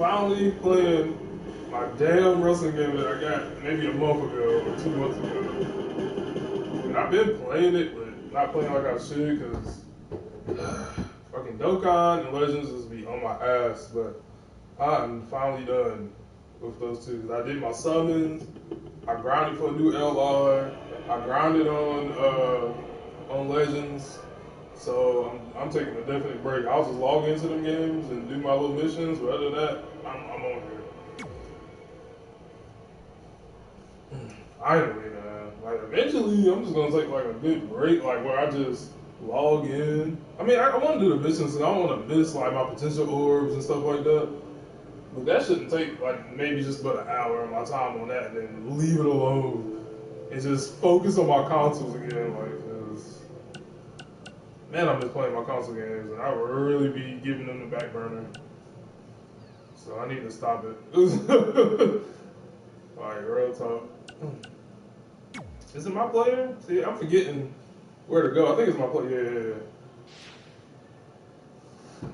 finally playing my damn wrestling game that I got maybe a month ago or 2 months ago. And I've been playing it, but not playing like I should because fucking Dokkan and Legends just be on my ass. But I'm finally done with those two. I did my summons. I grinded for a new LR. I grinded on Legends. So I'm taking a definite break. I'll just log into them games and do my little missions. But other than that, I'm on here. Finally, man. Like eventually, I'm just gonna take like a good break, like where I just log in. I mean, I want to do the missions, and I don't want to miss like my potential orbs and stuff like that. But that shouldn't take like maybe just about an hour of my time on that, and then leave it alone and just focus on my consoles again. Like, 'cause, man, I'm just playing my console games, and I would really be giving them the back burner. So I need to stop it. Like real talk. Is it my player? See, I'm forgetting where to go. I think it's my player. Yeah.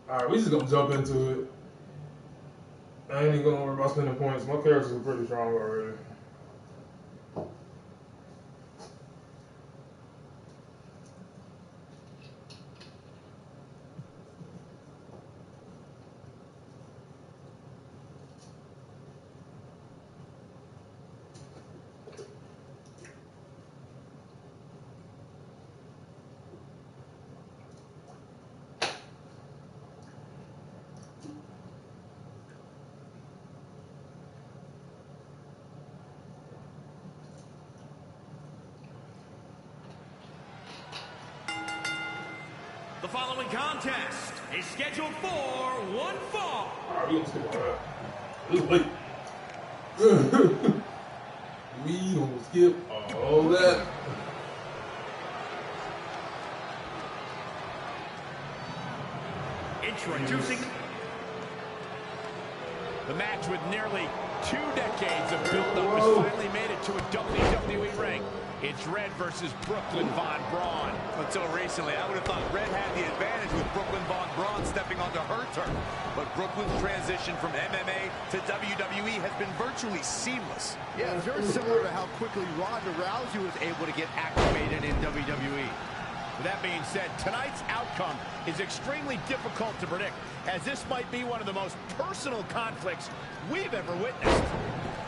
All right, we just gonna jump into it. I ain't even gonna worry about spending points. My characters are pretty strong already. The following contest is scheduled for one fall. All right, we gonna skip all that. It's late. We don't skip all that. Introducing the match with nearly 2 decades of build-up has finally made it to a WWE ring. It's Red versus Brooklyn Von Braun. Until recently, I would have thought Red had the advantage with Brooklyn Von Braun stepping onto her turf. But Brooklyn's transition from MMA to WWE has been virtually seamless. Yeah, it's very similar to how quickly Ronda Rousey was able to get acclimated in WWE. With that being said, tonight's outcome is extremely difficult to predict, as this might be one of the most personal conflicts we've ever witnessed.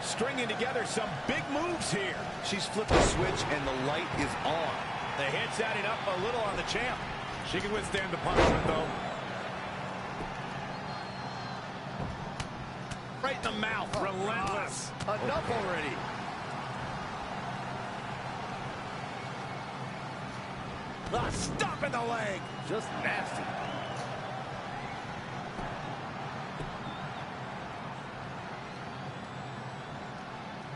Stringing together some big moves here. She's flipped the switch and the light is on. The hit's adding up a little on the champ. She can withstand the punishment, though. Right in the mouth, relentless. Enough already. Stop in the leg. Just nasty.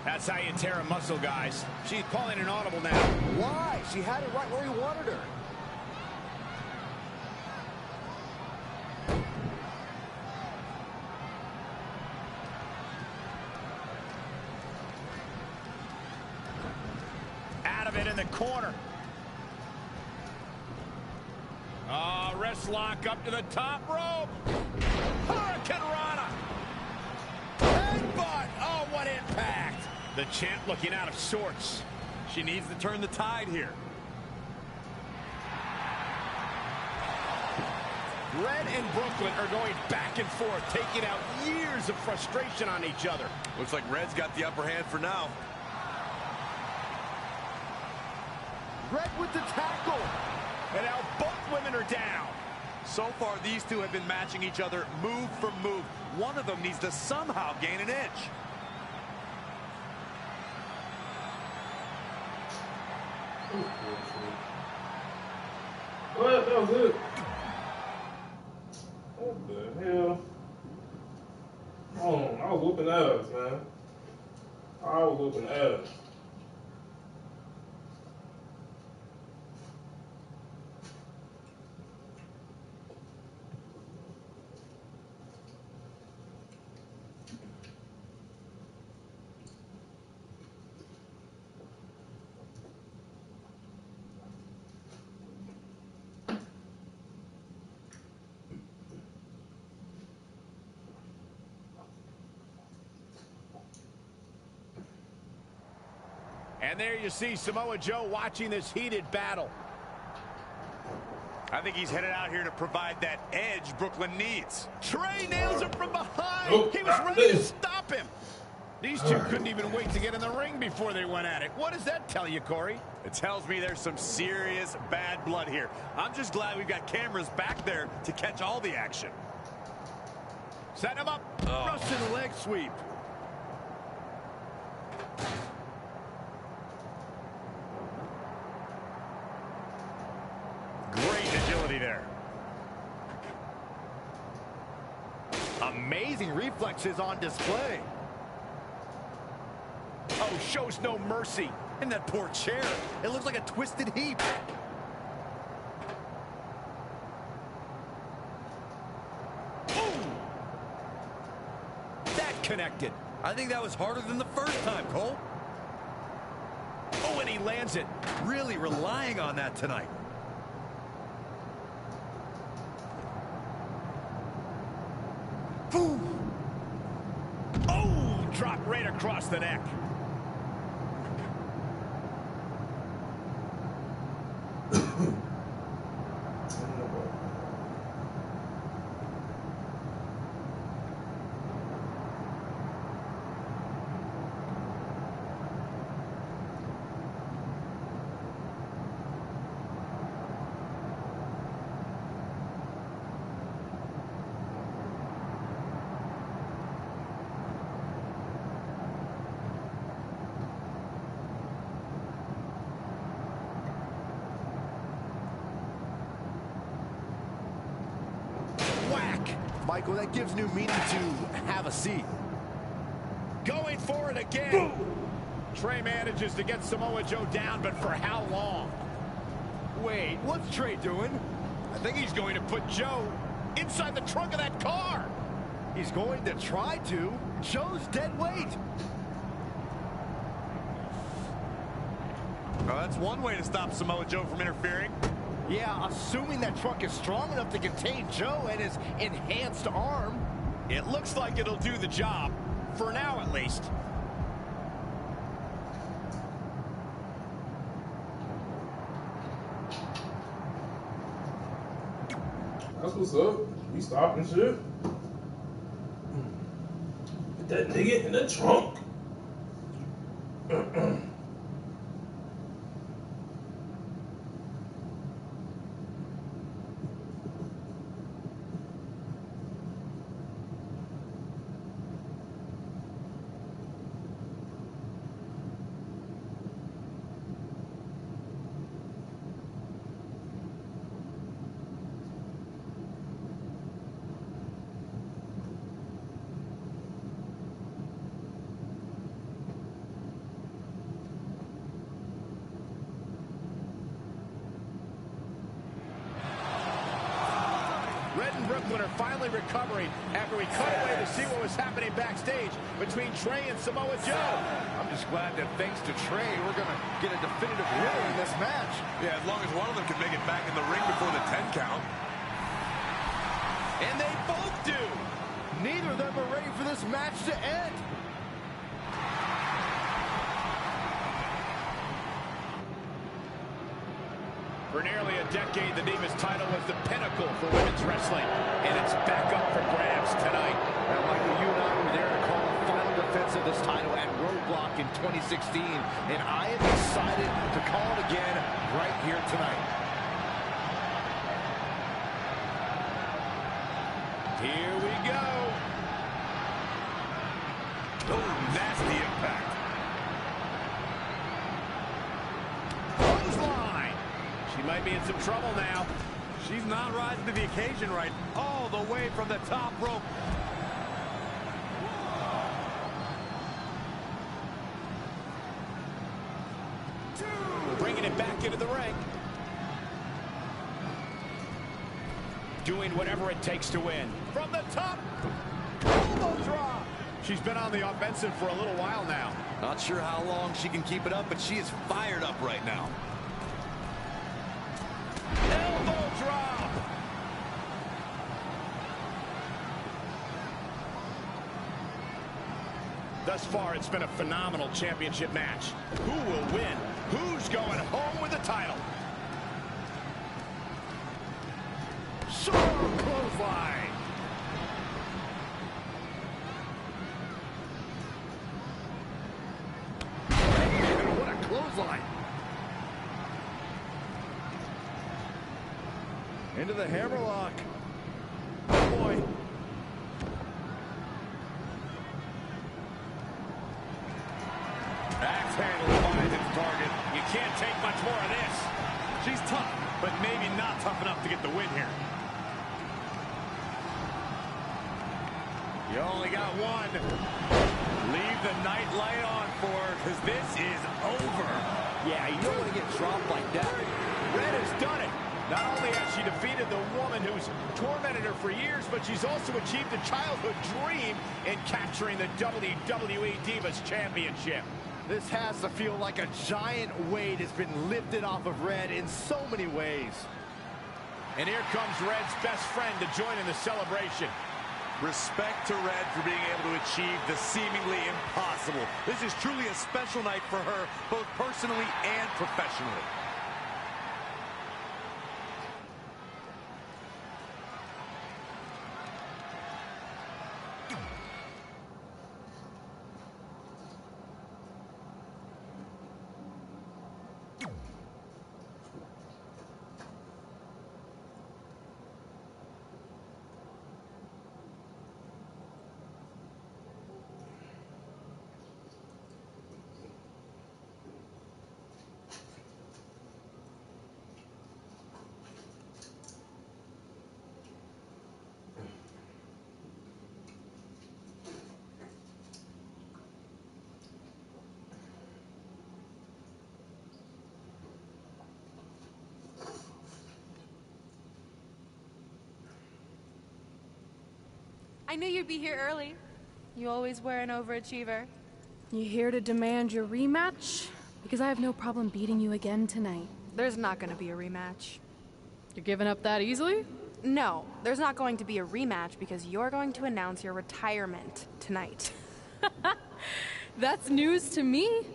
That's how you tear a muscle, guys. She's calling an audible now. Why? She had it right where he wanted her. Out of it in the corner. Wrist lock up to the top rope. Hurricane Rana. Headbutt. Oh, what impact. The champ looking out of sorts. She needs to turn the tide here. Red and Brooklyn are going back and forth, taking out years of frustration on each other. Looks like Red's got the upper hand for now. Red with the tackle. And now both women are down. So far, these two have been matching each other move for move. One of them needs to somehow gain an edge. What? That was it. What the hell? Oh, I was whooping ass, man. I was whooping ass. And there you see Samoa Joe watching this heated battle. I think he's headed out here to provide that edge Brooklyn needs. Trey nails him from behind. Oh, He was ready to stop him. These two couldn't even wait to get in the ring before they went at it. What does that tell you, Corey? It tells me there's some serious bad blood here. I'm just glad we've got cameras back there to catch all the action. Set him up. Russian leg sweep. Great agility there. Amazing reflexes on display. Oh, shows no mercy. And that poor chair. It looks like a twisted heap. That connected. I think that was harder than the first time, Cole. Oh, and he lands it. Really relying on that tonight. Ooh. Oh, dropped right across the neck. Michael, that gives new meaning to have a seat. Going for it again. Trey manages to get Samoa Joe down, but for how long? Wait, what's Trey doing? I think he's going to put Joe inside the trunk of that car. He's going to try to. Joe's dead weight. Well, that's one way to stop Samoa Joe from interfering. Yeah, assuming that truck is strong enough to contain Joe and his enhanced arm. It looks like it'll do the job, for now at least. That's what's up. We stopping shit. Put that nigga in the trunk. Red and Brooklyn are finally recovering after we cut away to see what was happening backstage between Trey and Samoa Joe. I'm just glad that thanks to Trey, we're going to get a definitive winner in this match. Yeah, as long as one of them can make it back in the ring before the 10 count. And they both do. Neither of them are ready for this match to end. For nearly a decade, the Divas title was the pinnacle for women's wrestling, and it's back up for grabs tonight. Now, Michael, you and I were there to call the final defense of this title at Roadblock in 2016, and I am excited to call it again right here tonight. Here we go. Oh, nasty impact. Clothesline. She might be in some trouble now. She's not rising to the occasion right all the way from the top rope. Bringing it back into the ring. Doing whatever it takes to win. From the top. Elbow drop. She's been on the offensive for a little while now. Not sure how long she can keep it up, but she is fired up right now. Elbow drop. Thus far, it's been a phenomenal championship match. Who will win? Who's going home with the title? Strong clothesline. Man, what a clothesline. Into the hammerlock. Oh boy. Axe handle finds its target. You can't take much more of this. She's tough, but maybe not tough enough to get the win here. You only got one. Leave the night light on for her, because this is over. Yeah, you don't want to get dropped like that. Red has done it. Not only has she defeated the woman who's tormented her for years, but she's also achieved a childhood dream in capturing the WWE Divas Championship. This has to feel like a giant weight has been lifted off of Red in so many ways. And here comes Red's best friend to join in the celebration. Respect to Red for being able to achieve the seemingly impossible. This is truly a special night for her, both personally and professionally. I knew you'd be here early. You always were an overachiever. You here to demand your rematch? Because I have no problem beating you again tonight. There's not going to be a rematch. You're giving up that easily? No, there's not going to be a rematch because you're going to announce your retirement tonight. That's news to me.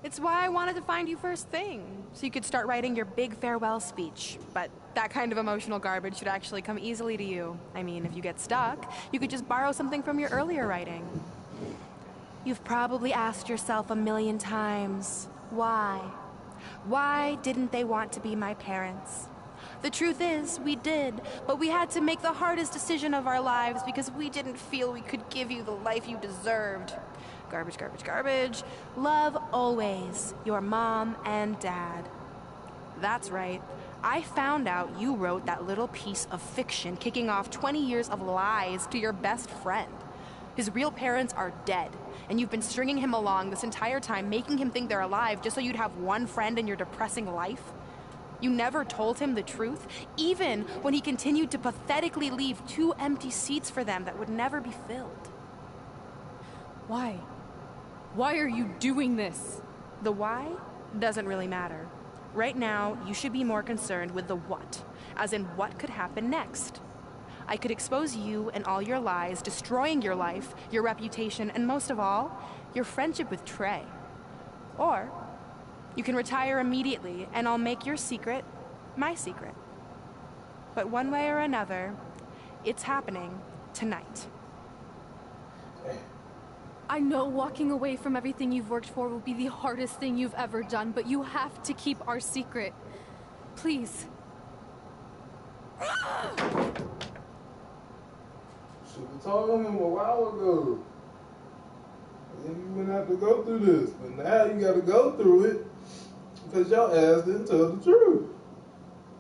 It's why I wanted to find you first thing, so you could start writing your big farewell speech. But that kind of emotional garbage should actually come easily to you. I mean, if you get stuck, you could just borrow something from your earlier writing. You've probably asked yourself a million times, why? Why didn't they want to be my parents? The truth is, we did, but we had to make the hardest decision of our lives because we didn't feel we could give you the life you deserved. Garbage, garbage, garbage. Love always, your mom and dad. That's right. I found out you wrote that little piece of fiction kicking off 20 years of lies to your best friend. His real parents are dead, and you've been stringing him along this entire time, making him think they're alive just so you'd have one friend in your depressing life. You never told him the truth, even when he continued to pathetically leave 2 empty seats for them that would never be filled. Why? Why are you doing this? The why doesn't really matter. Right now, you should be more concerned with the what, as in what could happen next. I could expose you and all your lies, destroying your life, your reputation, and most of all, your friendship with Trey. Or you can retire immediately, and I'll make your secret my secret. But one way or another, it's happening tonight. I know walking away from everything you've worked for will be the hardest thing you've ever done, but you have to keep our secret. Please. Should have told him a while ago. Then you wouldn't have to go through this. But now you got to go through it because your ass didn't tell the truth.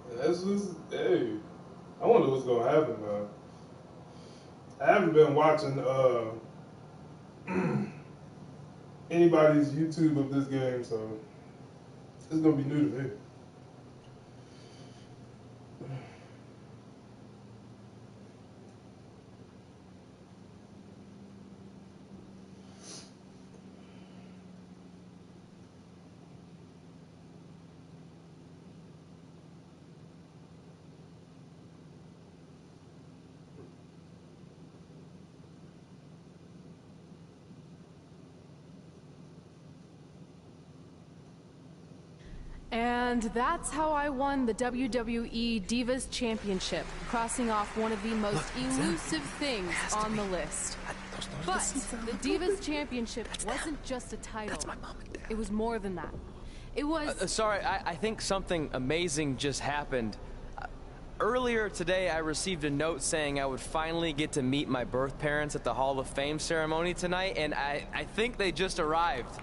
And that's just, hey, I wonder what's going to happen, man. I haven't been watching anybody's YouTube of this game, so it's going to be new to me. And that's how I won the WWE Divas Championship, crossing off one of the most elusive things on the list. But the Divas Championship wasn't just a title. It was more than that. It was... Sorry, I think something amazing just happened. Earlier today, I received a note saying I would finally get to meet my birth parents at the Hall of Fame ceremony tonight, and I think they just arrived.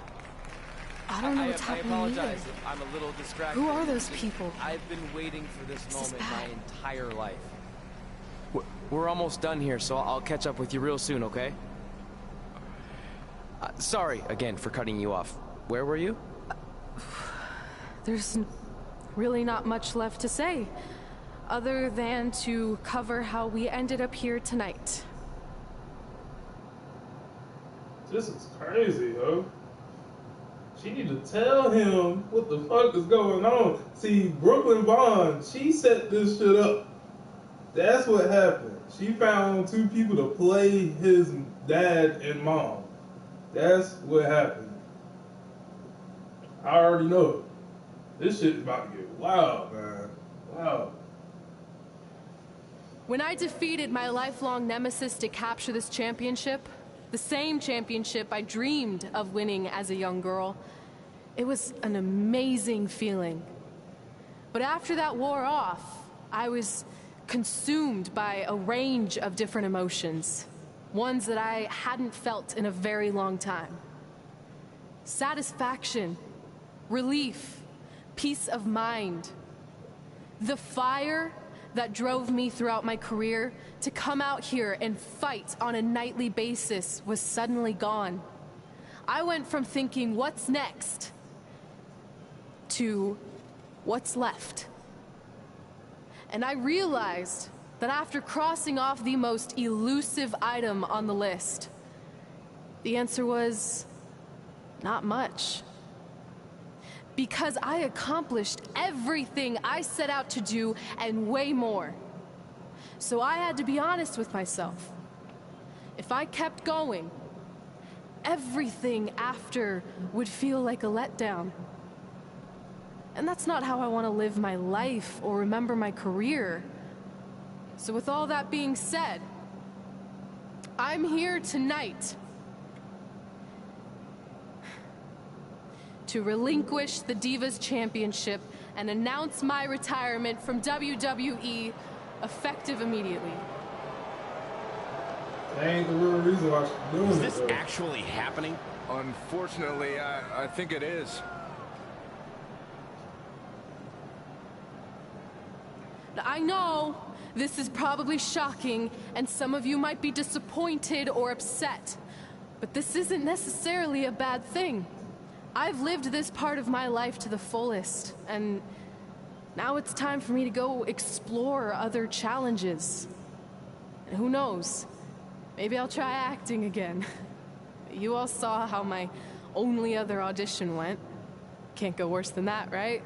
I don't know what's happening I apologize either. if I'm a little distracted. Who are those people? I've been waiting for this This is moment my bad. entire life. We're almost done here, so I'll catch up with you real soon, okay? Sorry again for cutting you off. Where were you? There's really not much left to say, other than to cover how we ended up here tonight. This is crazy, yo. She need to tell him what the fuck is going on. See, Brooklyn Vaughn, she set this shit up. That's what happened. She found two people to play his dad and mom. That's what happened. I already know it. This shit is about to get wild, man. Wow. When I defeated my lifelong nemesis to capture this championship, the same championship I dreamed of winning as a young girl, it was an amazing feeling. But after that wore off, I was consumed by a range of different emotions, ones that I hadn't felt in a very long time. Satisfaction, relief, peace of mind. The fire that drove me throughout my career to come out here and fight on a nightly basis was suddenly gone. I went from thinking, what's next, to what's left. And I realized that after crossing off the most elusive item on the list, the answer was not much. Because I accomplished everything I set out to do and way more. So I had to be honest with myself. If I kept going, everything after would feel like a letdown. And that's not how I want to live my life or remember my career. So with all that being said, I'm here tonight to relinquish the Divas Championship and announce my retirement from WWE effective immediately. That ain't the real reason why she's doing Is it, this though. actually happening? Unfortunately, I think it is. I know this is probably shocking, and some of you might be disappointed or upset, but this isn't necessarily a bad thing. I've lived this part of my life to the fullest, and now it's time for me to go explore other challenges. And who knows, maybe I'll try acting again. You all saw how my only other audition went. Can't go worse than that, right?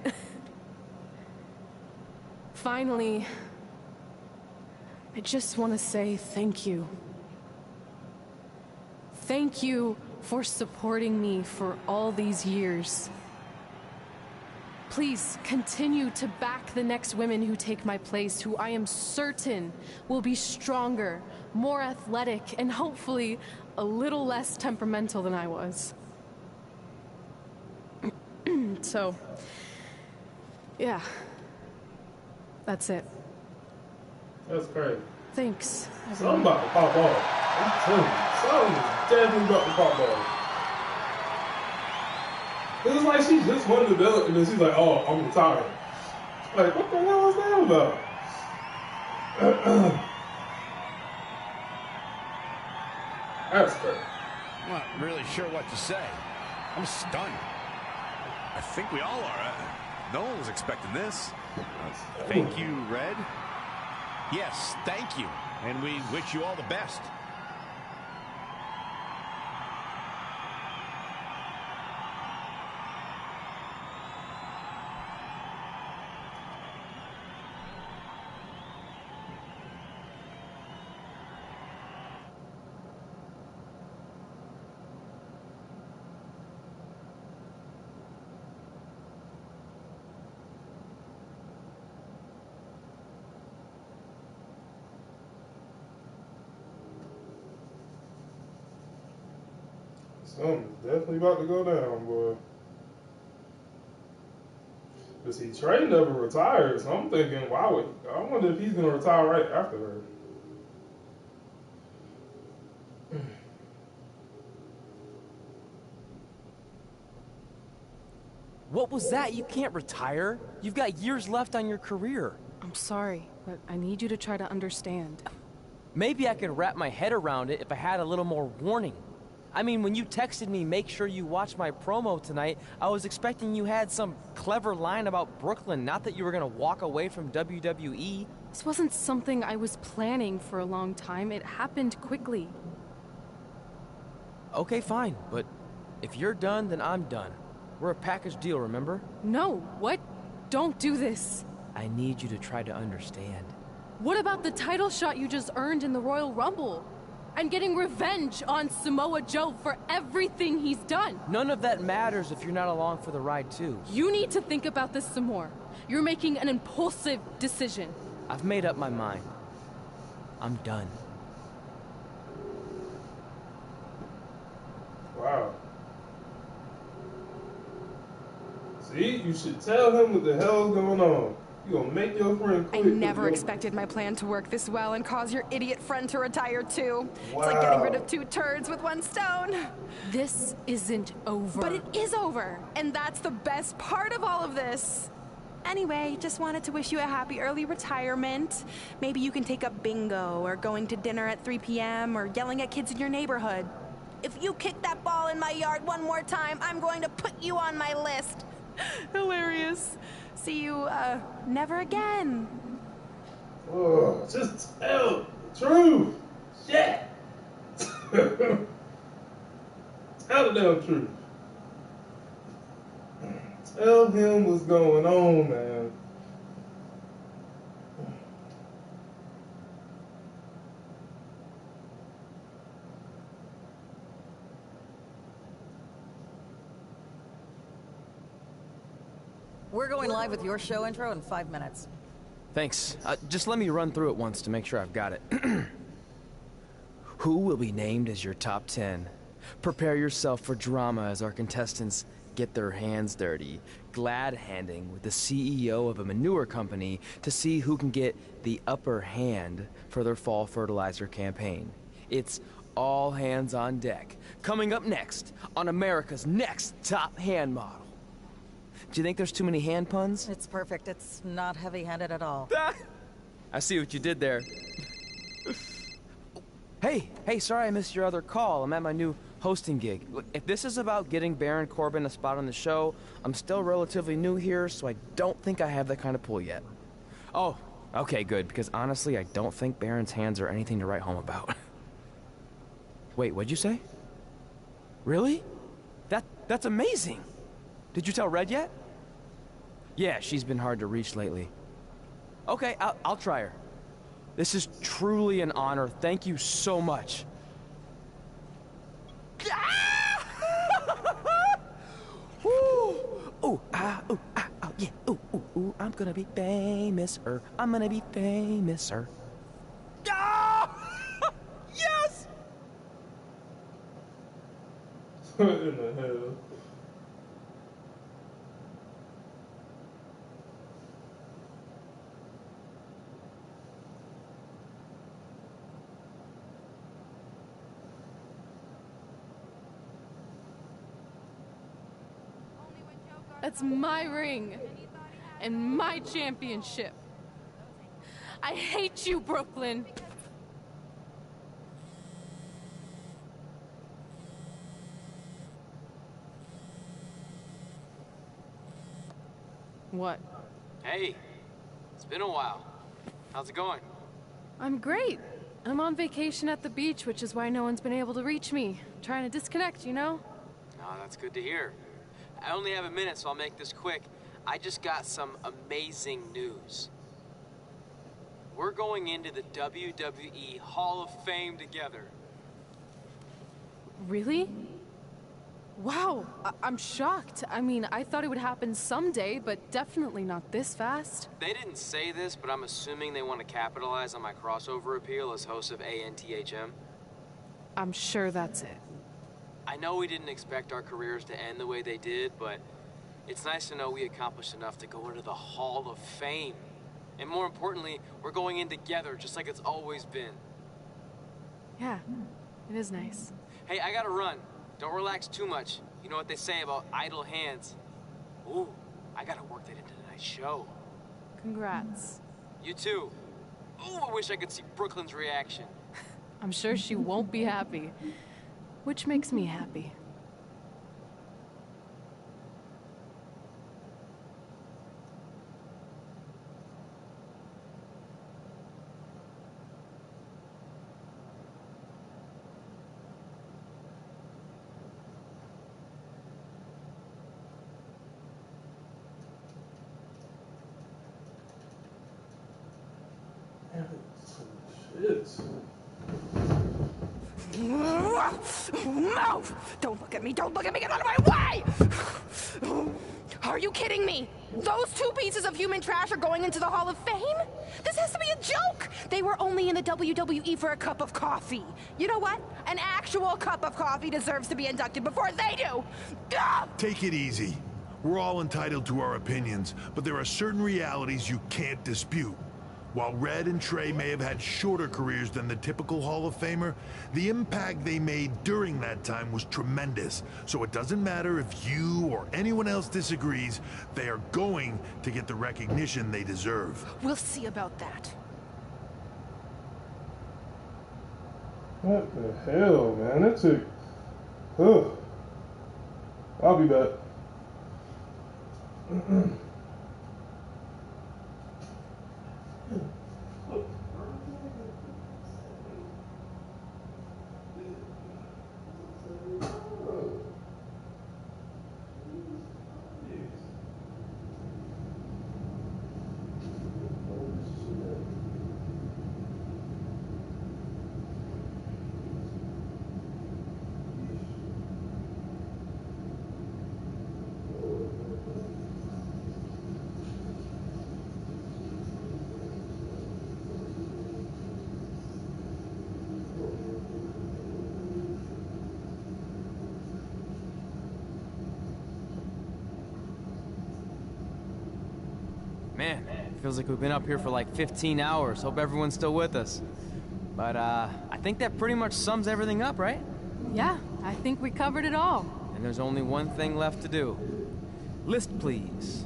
Finally, I just want to say thank you. Thank you for supporting me for all these years. Please continue to back the next women who take my place, who I am certain will be stronger, more athletic, and hopefully a little less temperamental than I was. So, yeah, that's it. That's crazy. Thanks, everyone. Something about to pop off. I'm telling you, something definitely about to pop off. It's like she just won the belt and then she's like, oh, I'm retired. Like, what the hell is that about? That's crazy. I'm not really sure what to say. I'm stunned. I think we all are. No one was expecting this. Thank you, Red. Yes, thank you. And we wish you all the best. Something's definitely about to go down, boy. Because he trained never retired, so I'm thinking, wow, I wonder if he's going to retire right after her. What was that? You can't retire. You've got years left on your career. I'm sorry, but I need you to try to understand. Maybe I could wrap my head around it if I had a little more warning. I mean, when you texted me, make sure you watch my promo tonight, I was expecting you had some clever line about Brooklyn, not that you were gonna walk away from WWE. This wasn't something I was planning for a long time. It happened quickly. Okay, fine, but if you're done, then I'm done. We're a package deal, remember? No, what? Don't do this. I need you to try to understand. What about the title shot you just earned in the Royal Rumble? And getting revenge on Samoa Joe for everything he's done? None of that matters if you're not along for the ride, too. You need to think about this some more. You're making an impulsive decision. I've made up my mind. I'm done. Wow. See, you should tell him what the hell's going on. You gonna make your friend I quit. never expected my plan to work this well and cause your idiot friend to retire too. Wow. It's like getting rid of 2 turds with 1 stone. This isn't over. But it is over, and that's the best part of all of this. Anyway, just wanted to wish you a happy early retirement. Maybe you can take up bingo, or going to dinner at 3 p.m., or yelling at kids in your neighborhood. If you kick that ball in my yard one more time, I'm going to put you on my list. Hilarious. See you, never again. Oh, just tell the truth. Shit. Tell the damn truth. Tell him what's going on, man. We're going live with your show intro in 5 minutes. Thanks. Just let me run through it once to make sure I've got it. Who will be named as your top 10? Prepare yourself for drama as our contestants get their hands dirty, glad-handing with the CEO of a manure company to see who can get the upper hand for their fall fertilizer campaign. It's all hands on deck. Coming up next on America's Next Top Hand Model. Do you think there's too many hand puns? It's perfect. It's not heavy-handed at all. I see what you did there. Hey, sorry I missed your other call. I'm at my new hosting gig. Look, if this is about getting Baron Corbin a spot on the show, I'm still relatively new here, so I don't think I have that kind of pull yet. Oh, okay, good, because honestly, I don't think Baron's hands are anything to write home about. Wait, what'd you say? Really? That's amazing! Did you tell Red yet? Yeah, she's been hard to reach lately. Okay, I'll try her. This is truly an honor. Thank you so much. Yeah. Ooh, I'm gonna be famous-er. I'm gonna be famous-er. Yes! What in the hell? That's my ring. And my championship. I hate you, Brooklyn. What? Hey, it's been a while. How's it going? I'm great. I'm on vacation at the beach, which is why no one's been able to reach me. I'm trying to disconnect, you know? Oh, that's good to hear. I only have a minute, so I'll make this quick. I just got some amazing news. We're going into the WWE Hall of Fame together. Really? Wow, I'm shocked. I mean, I thought it would happen someday, but definitely not this fast. They didn't say this, but I'm assuming they want to capitalize on my crossover appeal as host of ANTHM. I'm sure that's it. I know we didn't expect our careers to end the way they did, but it's nice to know we accomplished enough to go into the Hall of Fame. And more importantly, we're going in together, just like it's always been. Yeah, it is nice. Hey, I gotta run. Don't relax too much. You know what they say about idle hands. Ooh, I gotta work that into tonight's show. Congrats. You too. Ooh, I wish I could see Brooklyn's reaction. I'm sure she won't be happy. Which makes me happy. Shit. Move! Don't look at me! Don't look at me! Get out of my way! Are you kidding me? Those two pieces of human trash are going into the Hall of Fame? This has to be a joke! They were only in the WWE for a cup of coffee. You know what? An actual cup of coffee deserves to be inducted before they do! Ugh! Take it easy. We're all entitled to our opinions, but there are certain realities you can't dispute. While Red and Trey may have had shorter careers than the typical Hall of Famer, the impact they made during that time was tremendous. So it doesn't matter if you or anyone else disagrees, they are going to get the recognition they deserve. We'll see about that. What the hell, man? That took... Ugh. I'll be back. Man, feels like we've been up here for like 15 hours. Hope everyone's still with us. But, I think that pretty much sums everything up, right? Yeah, I think we covered it all. And there's only one thing left to do. List, please.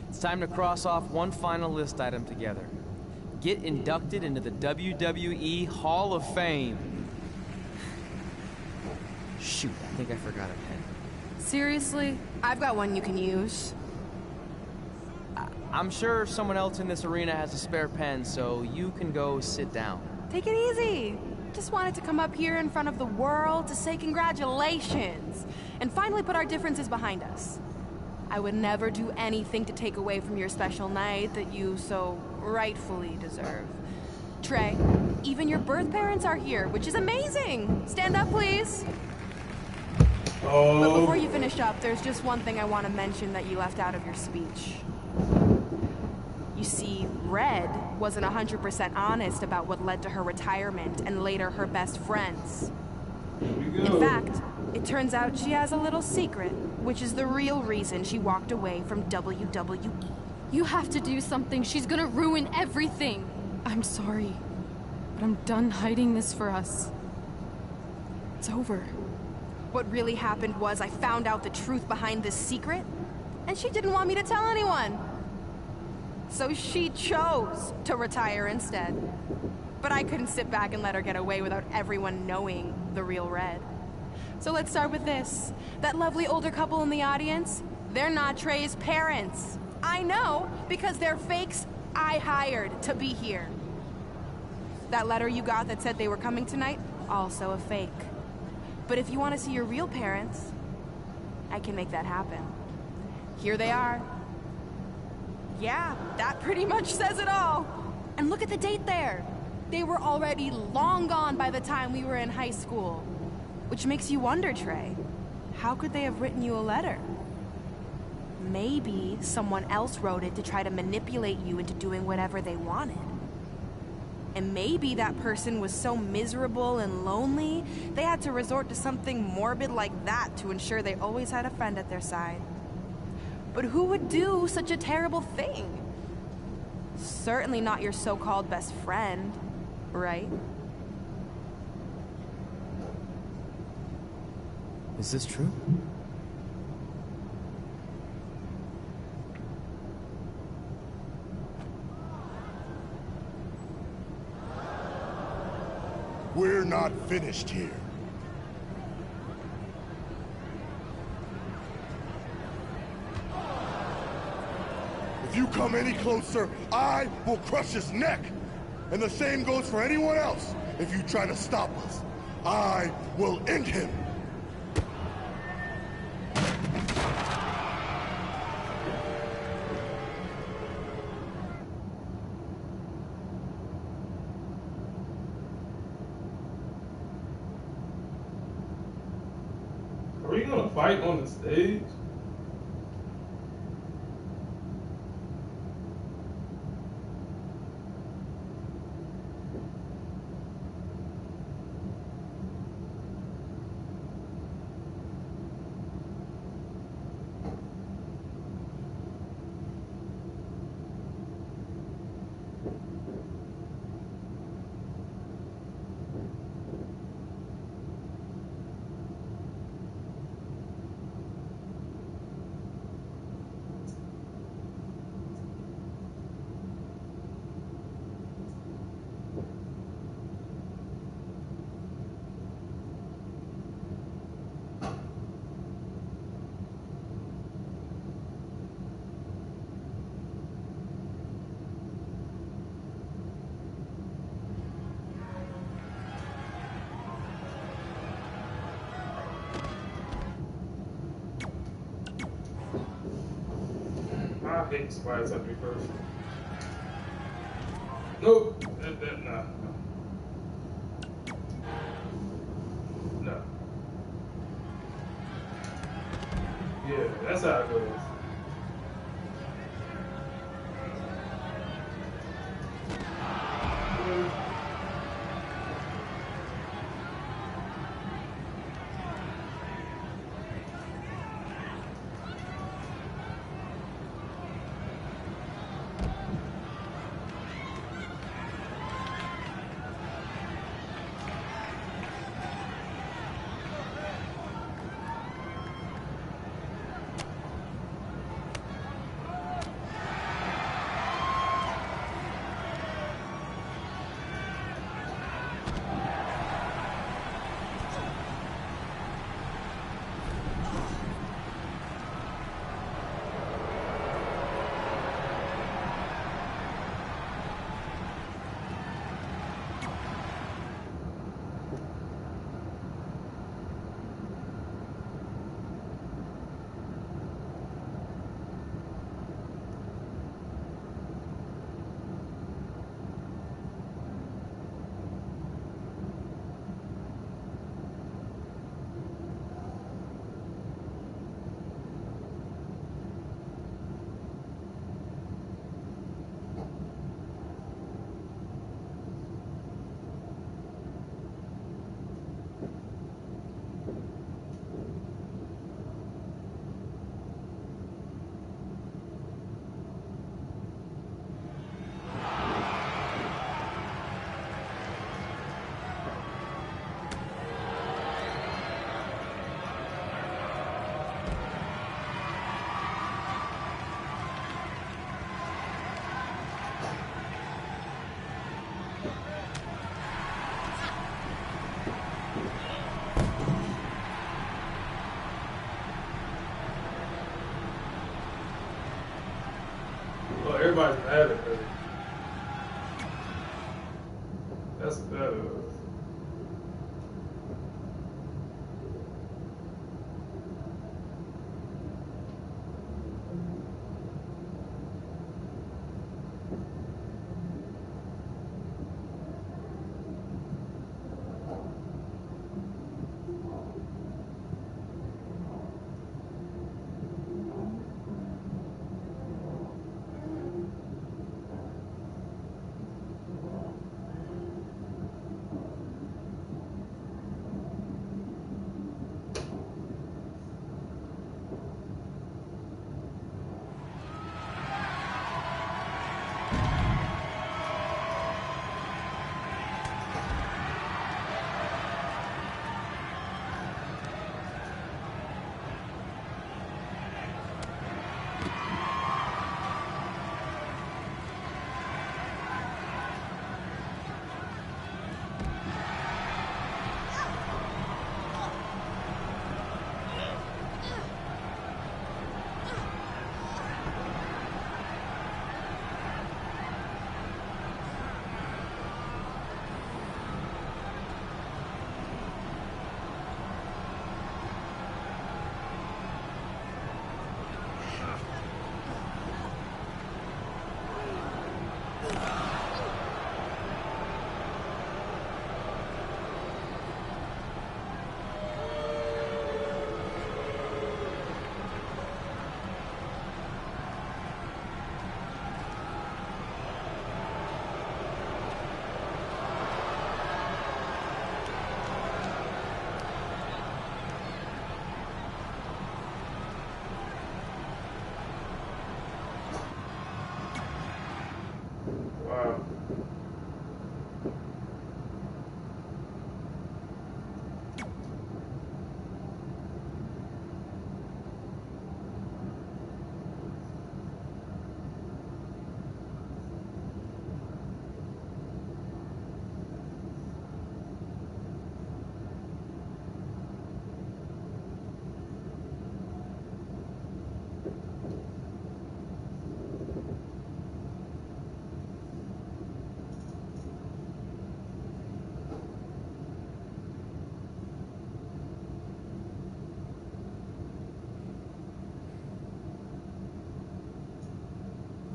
It's time to cross off one final list item together. Get inducted into the WWE Hall of Fame. Shoot, I think I forgot a pen. Seriously? I've got one you can use. I'm sure someone else in this arena has a spare pen, so you can go sit down. Take it easy. Just wanted to come up here in front of the world to say congratulations and finally put our differences behind us. I would never do anything to take away from your special night that you so rightfully deserve. Trey, even your birth parents are here, which is amazing. Stand up, please. But before you finish up, there's just one thing I want to mention that you left out of your speech. You see, Red wasn't 100% honest about what led to her retirement and later her best friends. In fact, it turns out she has a little secret, which is the real reason she walked away from WWE. You have to do something. She's gonna ruin everything. I'm sorry, but I'm done hiding this for us. It's over. What really happened was I found out the truth behind this secret, and she didn't want me to tell anyone. So she chose to retire instead. But I couldn't sit back and let her get away without everyone knowing the real Red. So let's start with this. That lovely older couple in the audience, they're not Trey's parents. I know, because they're fakes I hired to be here. That letter you got that said they were coming tonight, also a fake. But if you want to see your real parents, I can make that happen. Here they are. Yeah, that pretty much says it all. And look at the date there. They were already long gone by the time we were in high school. Which makes you wonder, Trey, how could they have written you a letter? Maybe someone else wrote it to try to manipulate you into doing whatever they wanted. And maybe that person was so miserable and lonely, they had to resort to something morbid like that to ensure they always had a friend at their side. But who would do such a terrible thing? Certainly not your so-called best friend, right? Is this true? We're not finished here. If you come any closer, I will crush his neck. And the same goes for anyone else. If you try to stop us, I will end him. Are we gonna fight on the stage? I hate spiders at me first. Nope. Nah. No. Yeah, that's how it goes. Well, everybody's mad at her. That's better.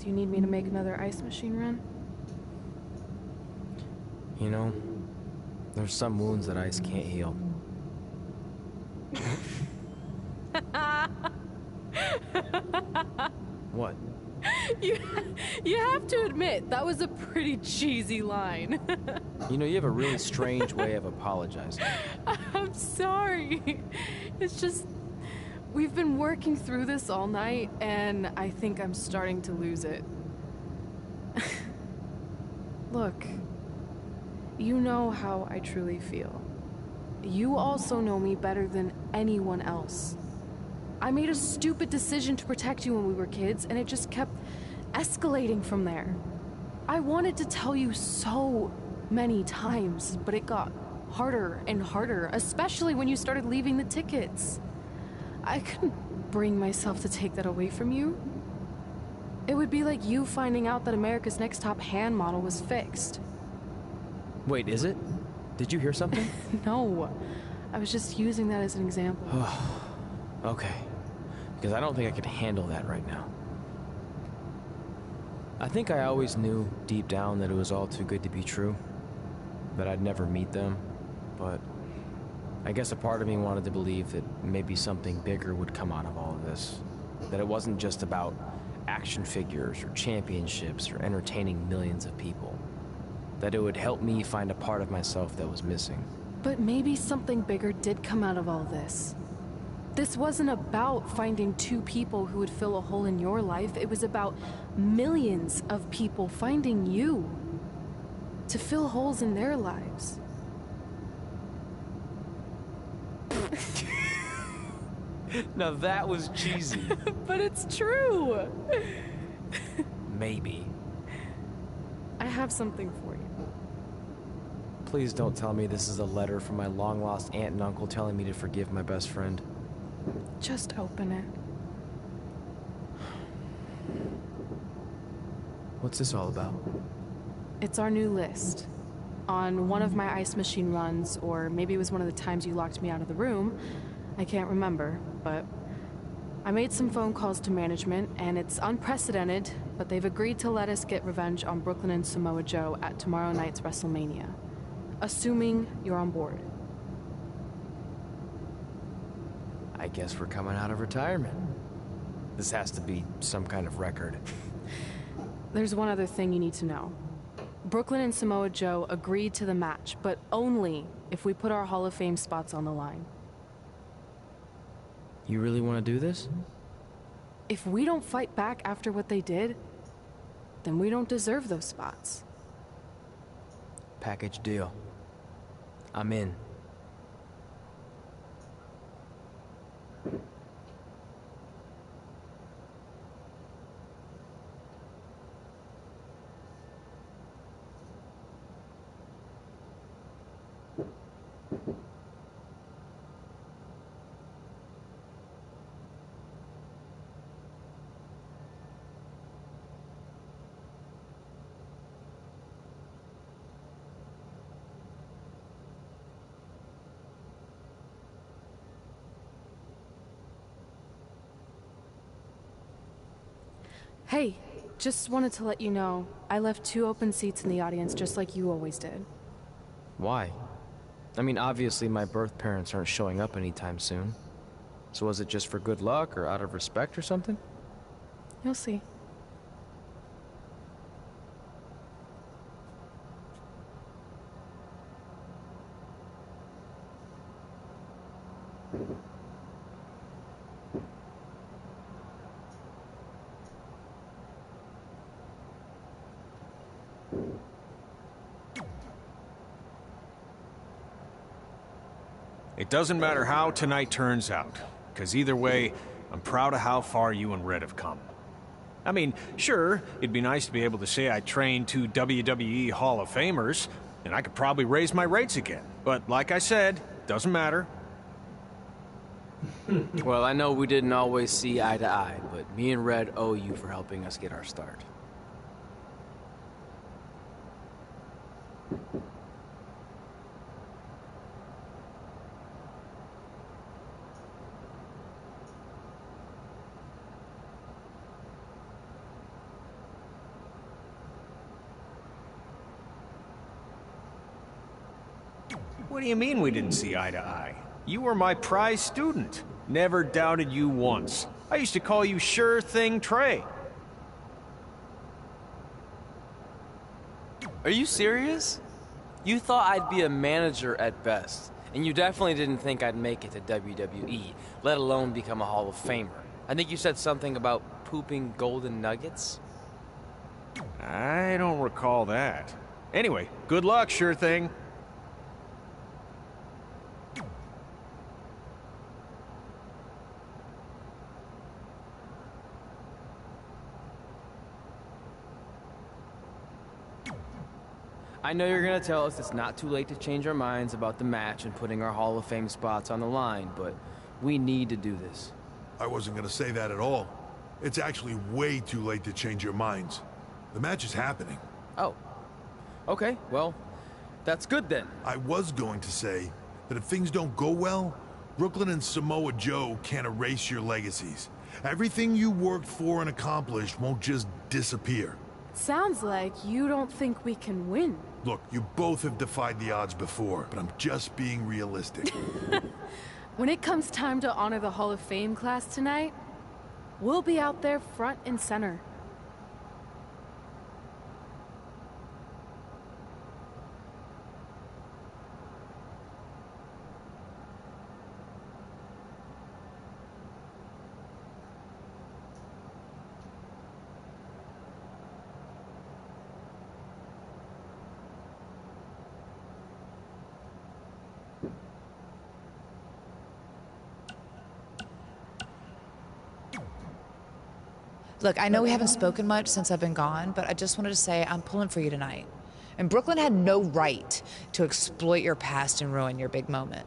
Do you need me to make another ice machine run? You know, there's some wounds that ice can't heal. What? You have to admit, that was a pretty cheesy line. You know, you have a really strange way of apologizing. I'm sorry. It's just, we've been working through this all night, and I think I'm starting to lose it. Look, you know how I truly feel. You also know me better than anyone else. I made a stupid decision to protect you when we were kids, and it just kept escalating from there. I wanted to tell you so many times, but it got harder and harder, especially when you started leaving the tickets. I couldn't bring myself to take that away from you. It would be like you finding out that America's Next Top Hand model was fixed. Wait, is it? Did you hear something? No, I was just using that as an example. Okay, because I don't think I could handle that right now. I think I always knew deep down that it was all too good to be true, that I'd never meet them, but I guess a part of me wanted to believe that maybe something bigger would come out of all of this, that it wasn't just about action figures or championships or entertaining millions of people, that it would help me find a part of myself that was missing. But maybe something bigger did come out of all this. This wasn't about finding two people who would fill a hole in your life. It was about millions of people finding you to fill holes in their lives. Now that was cheesy. But it's true. Maybe. I have something for you. Please don't tell me this is a letter from my long-lost aunt and uncle telling me to forgive my best friend. Just open it. What's this all about? It's our new list. On one of my ice machine runs, or maybe it was one of the times you locked me out of the room, I can't remember, but I made some phone calls to management, and it's unprecedented, but they've agreed to let us get revenge on Brooklyn and Samoa Joe at tomorrow night's WrestleMania. Assuming you're on board. I guess we're coming out of retirement. This has to be some kind of record. There's one other thing you need to know. Brooklyn and Samoa Joe agreed to the match, but only if we put our Hall of Fame spots on the line. You really want to do this? If we don't fight back after what they did, then we don't deserve those spots. Package deal. I'm in. Hey, just wanted to let you know, I left 2 open seats in the audience just like you always did. Why? I mean, obviously my birth parents aren't showing up anytime soon. So was it just for good luck or out of respect or something? You'll see. It doesn't matter how tonight turns out, because either way, I'm proud of how far you and Red have come. I mean, sure, it'd be nice to be able to say I trained 2 WWE Hall of Famers, and I could probably raise my rates again. But like I said, doesn't matter. Well, I know we didn't always see eye to eye, but me and Red owe you for helping us get our start. What do you mean we didn't see eye to eye? You were my prize student. Never doubted you once. I used to call you Sure Thing Trey. Are you serious? You thought I'd be a manager at best, and you definitely didn't think I'd make it to WWE, let alone become a Hall of Famer. I think you said something about pooping golden nuggets? I don't recall that. Anyway, good luck, Sure Thing. I know you're gonna tell us it's not too late to change our minds about the match and putting our Hall of Fame spots on the line, but we need to do this. I wasn't gonna say that at all. It's actually way too late to change your minds. The match is happening. Oh. Okay, well, that's good then. I was going to say that if things don't go well, Brooklyn and Samoa Joe can't erase your legacies. Everything you worked for and accomplished won't just disappear. Sounds like you don't think we can win. Look, you both have defied the odds before, but I'm just being realistic. When it comes time to honor the Hall of Fame class tonight, we'll be out there front and center. Look, I know we haven't spoken much since I've been gone, but I just wanted to say I'm pulling for you tonight. And Brooklyn had no right to exploit your past and ruin your big moment.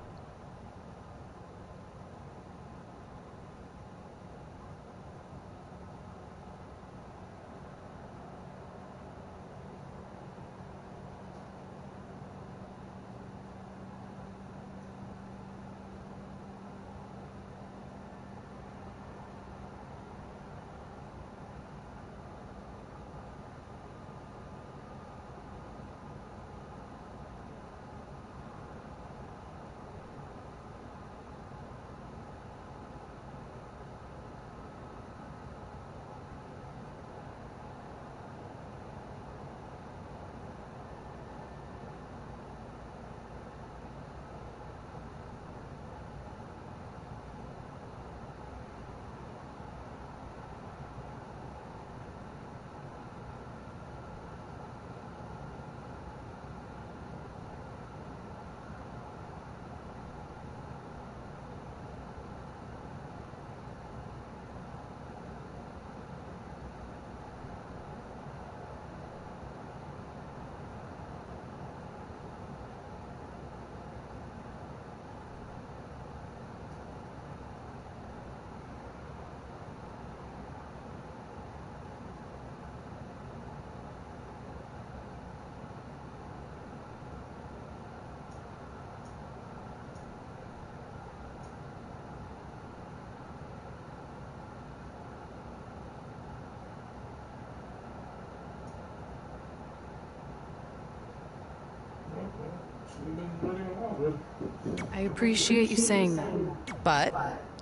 I appreciate you saying that. But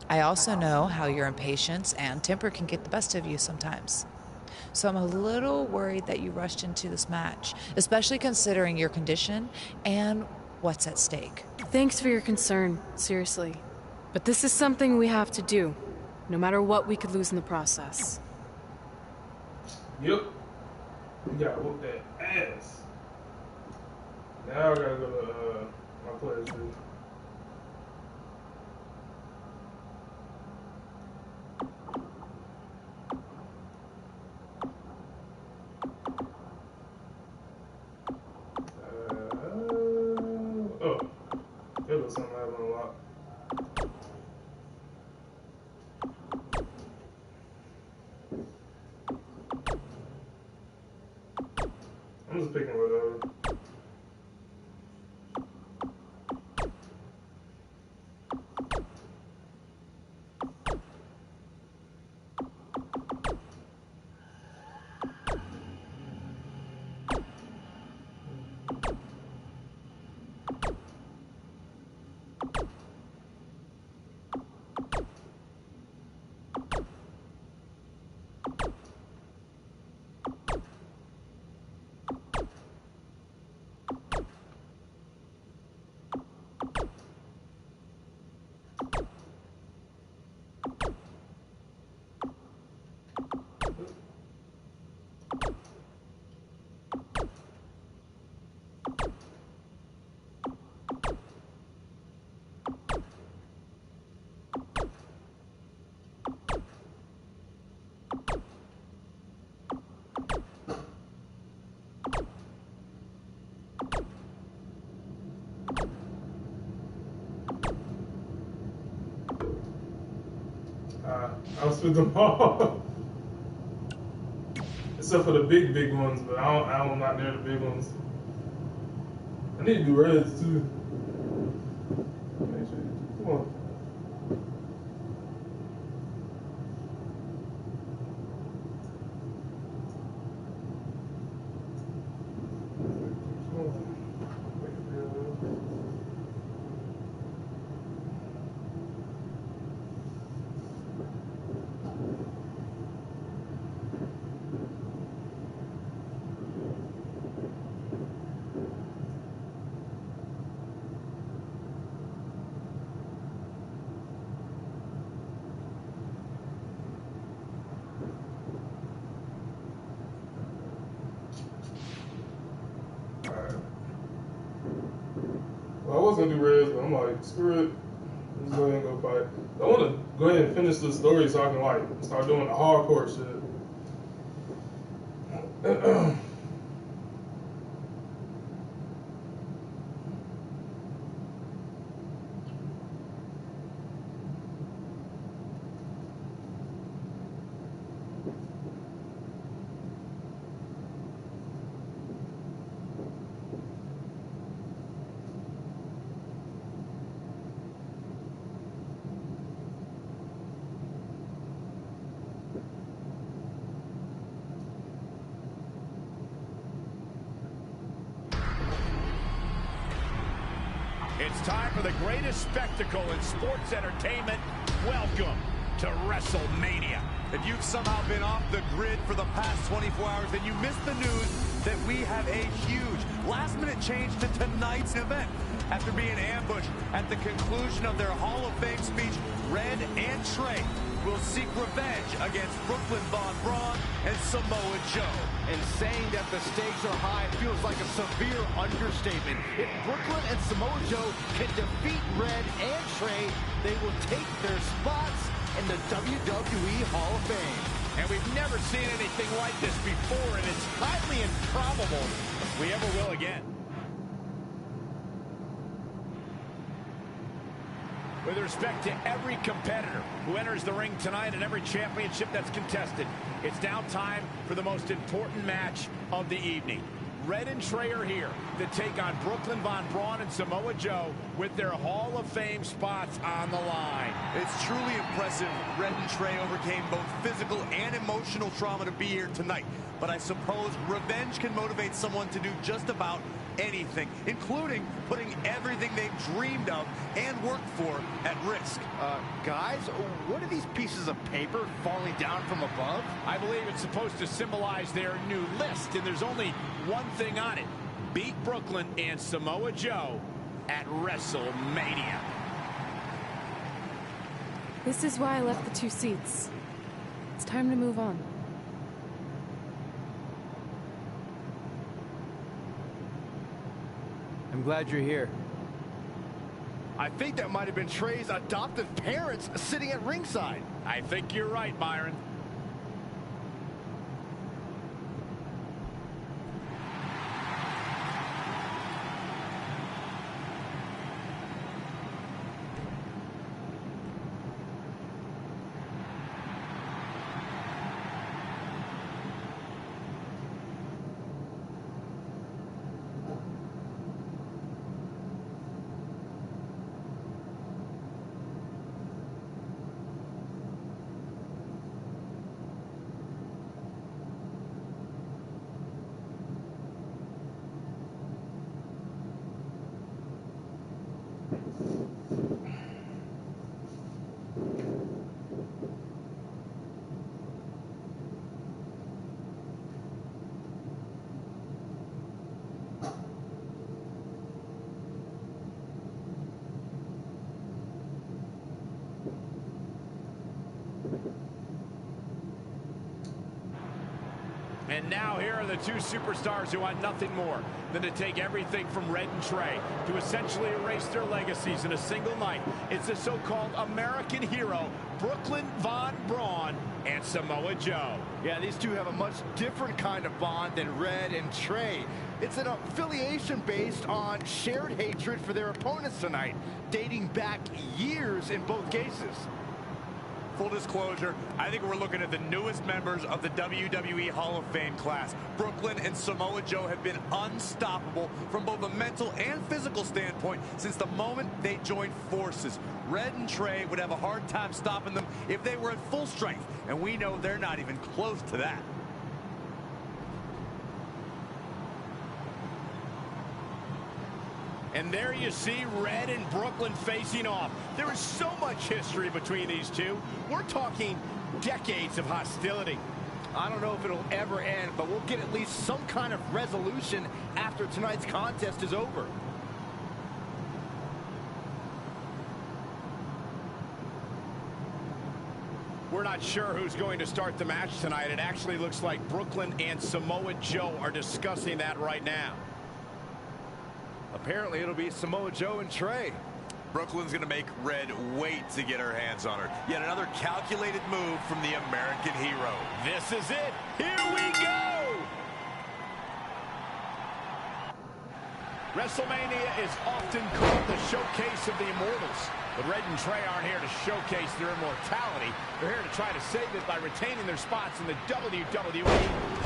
I also know how your impatience and temper can get the best of you sometimes. So I'm a little worried that you rushed into this match, especially considering your condition and what's at stake. Thanks for your concern, seriously. But this is something we have to do, no matter what we could lose in the process. Yep. We gotta whoop that ass. Now I gotta go to my player's group. Oh, there was something I haven't unlocked. I'm just picking whatever. I spit them all. Except for the big ones, but I'm not near the big ones. I need to do reds too. Come on. Well, I was gonna do reds, but I'm like, screw it. Let's go ahead and go fight. I want to go ahead and finish the story so I can like start doing the hardcore shit. It's time for the greatest spectacle in sports entertainment. Welcome to WrestleMania. If you've somehow been off the grid for the past 24 hours, then you missed the news that we have a huge last-minute change to tonight's event. After being ambushed at the conclusion of their Hall of Fame speech, Red and Trey will seek revenge against Brooklyn Von Braun and Samoa Joe. And saying that the stakes are high feels like a severe understatement. If Brooklyn and Samoa Joe can defeat Red and Trey, they will take their spots in the WWE Hall of Fame. And we've never seen anything like this before, and it's highly improbable we ever will again. With respect to every competitor who enters the ring tonight and every championship that's contested, it's now time for the most important match of the evening. Red and Trey are here to take on Brooklyn Von Braun and Samoa Joe with their Hall of Fame spots on the line. It's truly impressive Red and Trey overcame both physical and emotional trauma to be here tonight. But I suppose revenge can motivate someone to do just about anything, including putting everything they've dreamed of and worked for at risk. Guys, what are these pieces of paper falling down from above? I believe it's supposed to symbolize their new list, and there's only one thing on it. Beat Brooklyn and Samoa Joe at WrestleMania. This is why I left the 2 seats. It's time to move on. I'm glad you're here. I think that might have been Trey's adoptive parents sitting at ringside. I think you're right, Byron. And now here are the 2 superstars who want nothing more than to take everything from Red and Trey to essentially erase their legacies in a single night. It's the so-called American hero, Brooklyn Von Braun and Samoa Joe. Yeah, these two have a much different kind of bond than Red and Trey. It's an affiliation based on shared hatred for their opponents tonight, dating back years in both cases. full disclosure, I think we're looking at the newest members of the WWE Hall of Fame class. Brooklyn and Samoa Joe have been unstoppable from both a mental and physical standpoint since the moment they joined forces. Red and Trey would have a hard time stopping them if they were at full strength, and we know they're not even close to that. And there you see Red and Brooklyn facing off. There is so much history between these two. We're talking decades of hostility. I don't know if it'll ever end, but we'll get at least some kind of resolution after tonight's contest is over. We're not sure who's going to start the match tonight. It actually looks like Brooklyn and Samoa Joe are discussing that right now. Apparently, it'll be Samoa Joe and Trey. Brooklyn's going to make Red wait to get her hands on her. Yet another calculated move from the American hero. This is it. Here we go. WrestleMania is often called the showcase of the immortals. But Red and Trey aren't here to showcase their immortality. They're here to try to save it by retaining their spots in the WWE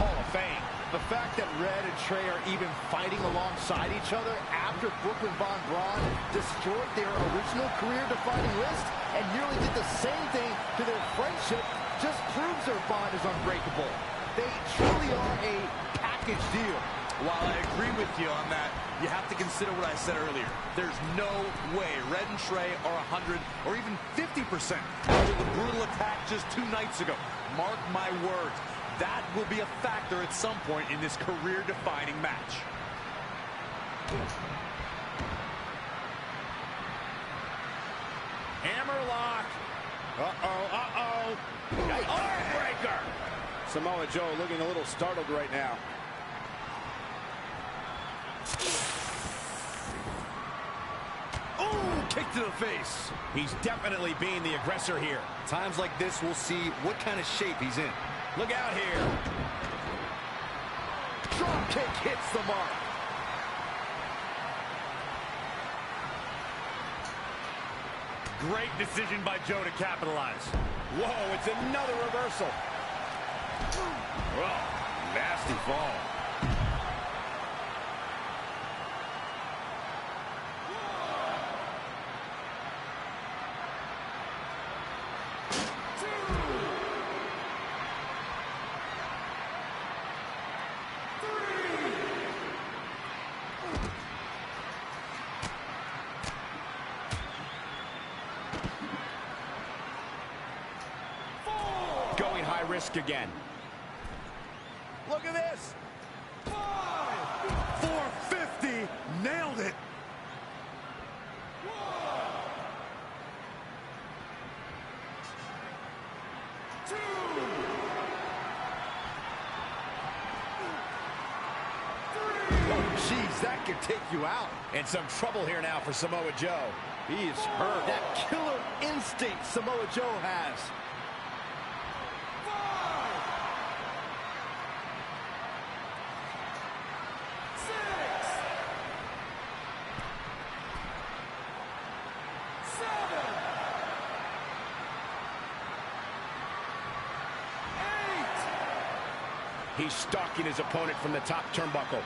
Hall of Fame. The fact that Red and Trey are even fighting alongside each other after Brooklyn Von Braun destroyed their original career-defining list and nearly did the same thing to their friendship just proves their bond is unbreakable. They truly are a package deal. While I agree with you on that, you have to consider what I said earlier. There's no way Red and Trey are 100 or even 50% after the brutal attack just 2 nights ago. Mark my words. That will be a factor at some point in this career-defining match. Hammerlock. Uh-oh. Armbreaker. Samoa Joe looking a little startled right now. Ooh, kick to the face. He's definitely being the aggressor here. Times like this, we'll see what kind of shape he's in. Look out here. Drop kick hits the mark. Great decision by Joe to capitalize. Whoa, it's another reversal. Whoa, nasty fall. Going high risk again. Look at this. 450. Nailed it. Jeez, that could take you out. And some trouble here now for Samoa Joe. He is hurt. That killer instinct Samoa Joe has. 5, 6, 7, 8. He's stalking his opponent from the top turnbuckle.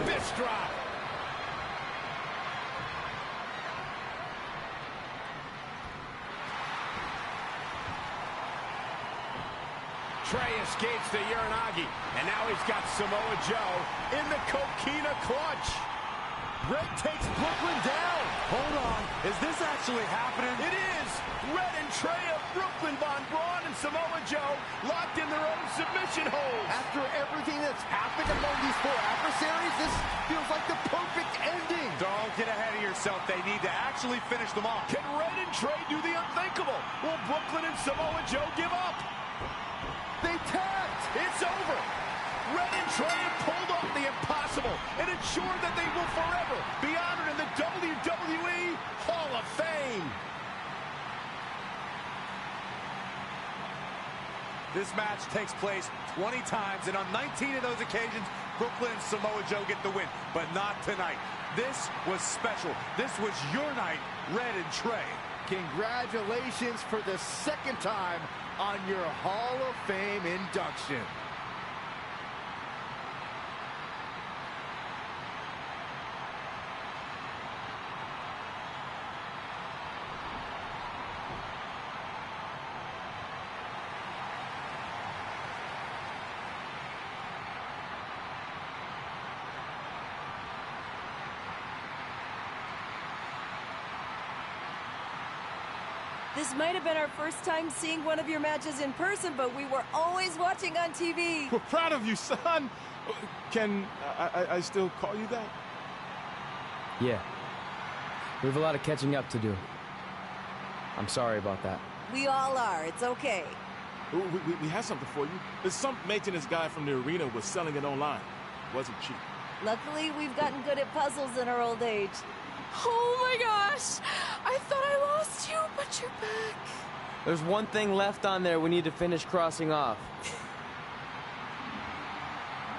Fist drop. Trey escapes the Uranagi, and now he's got Samoa Joe in the Coquina clutch. Red takes Brooklyn down. Hold on. Is this actually happening? It is. Red and Trey of Brooklyn, Von Braun, and Samoa Joe locked in their own submission holds. After everything that's happened among these 4 adversaries, this feels like the perfect ending. Don't get ahead of yourself. They need to actually finish them off. Can Red and Trey do the unthinkable? Will Brooklyn and Samoa Joe give up? They tapped. It's over. Red and Trey have pulled off the impossible and ensured that they will forever be honored in the WWE Hall of Fame. This match takes place 20 times, and on 19 of those occasions, Brooklyn and Samoa Joe get the win, but not tonight. This was special. This was your night, Red and Trey. Congratulations for the second time on your Hall of Fame induction. This might have been our first time seeing one of your matches in person, but we were always watching on TV. We're proud of you, son. Can I still call you that? Yeah. We have a lot of catching up to do. I'm sorry about that. We all are. It's okay. We have something for you. There's some maintenance guy from the arena was selling it online. It wasn't cheap. Luckily, we've gotten good at puzzles in our old age. Oh my gosh! I thought I lost you, but you're back. There's one thing left on there we need to finish crossing off.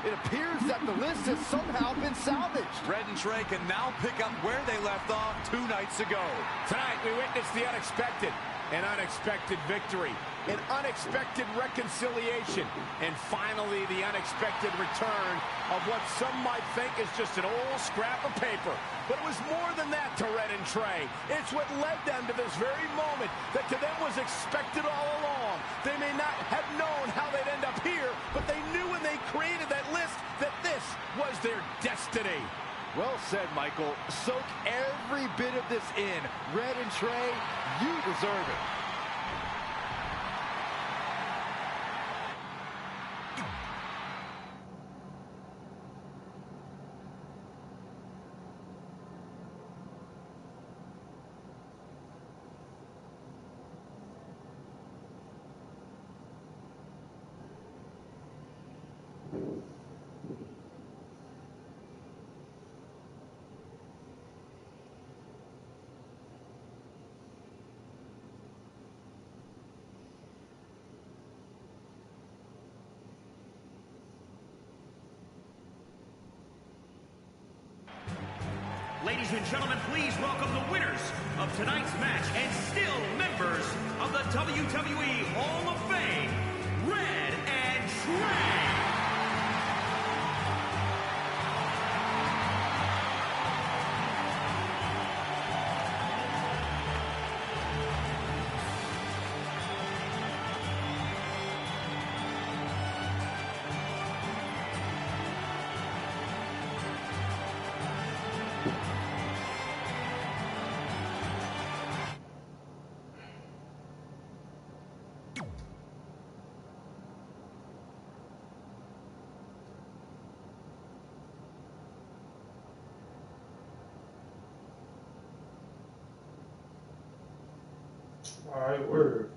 It appears that the list has somehow been salvaged. Red and Trey can now pick up where they left off 2 nights ago. Tonight, we witnessed the unexpected. An unexpected victory, an unexpected reconciliation, and finally the unexpected return of what some might think is just an old scrap of paper. But it was more than that to Red and Trey. It's what led them to this very moment that to them was expected all along. They may not have known how they'd end up here, but they knew when they created that list that this was their destiny. Well said, Michael. Soak every bit of this in. Red and Trey, you deserve it. Ladies and gentlemen, please welcome the winners of tonight's match and still members of the WWE Hall of Fame, Red and Trey. Alright, word.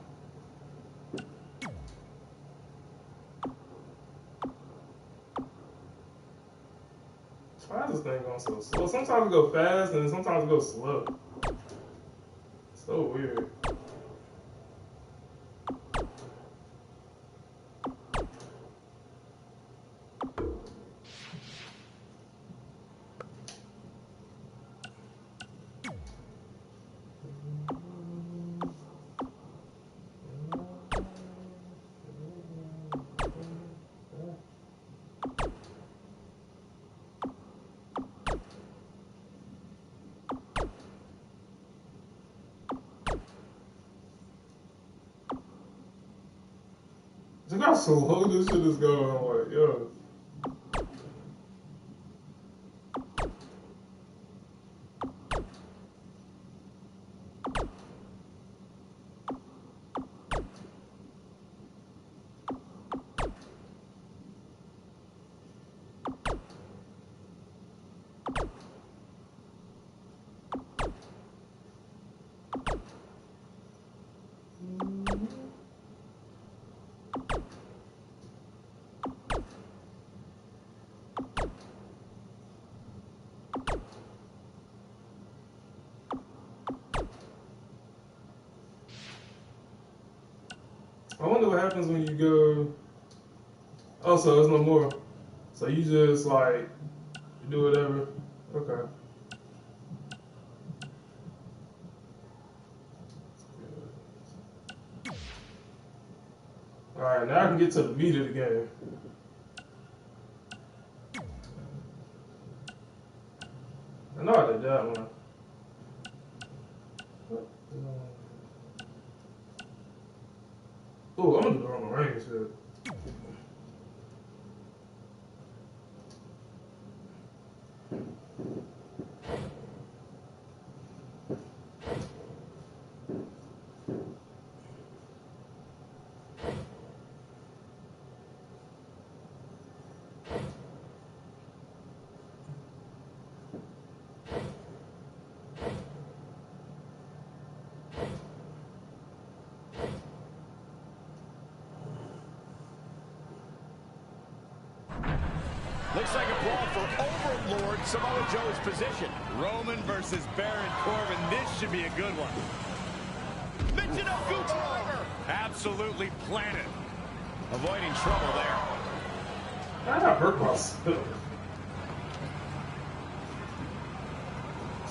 Why is this thing going so slow? Sometimes it goes fast and sometimes it goes slow. So weird. Look how slow this shit is going. I'm like, yo. what happens when you go. Oh, so there's no more. So you just like do whatever. Okay. All right, now I can get to the meat of the game. I know I did that one. Oh, I'm gonna do the Roman Reigns shit. Looks like a brawl for Overlord Samoa Joe's position. Roman versus Baron Corbin. This should be a good one. Michinoku driver. Absolutely planted. Avoiding trouble there. I got hurt myself.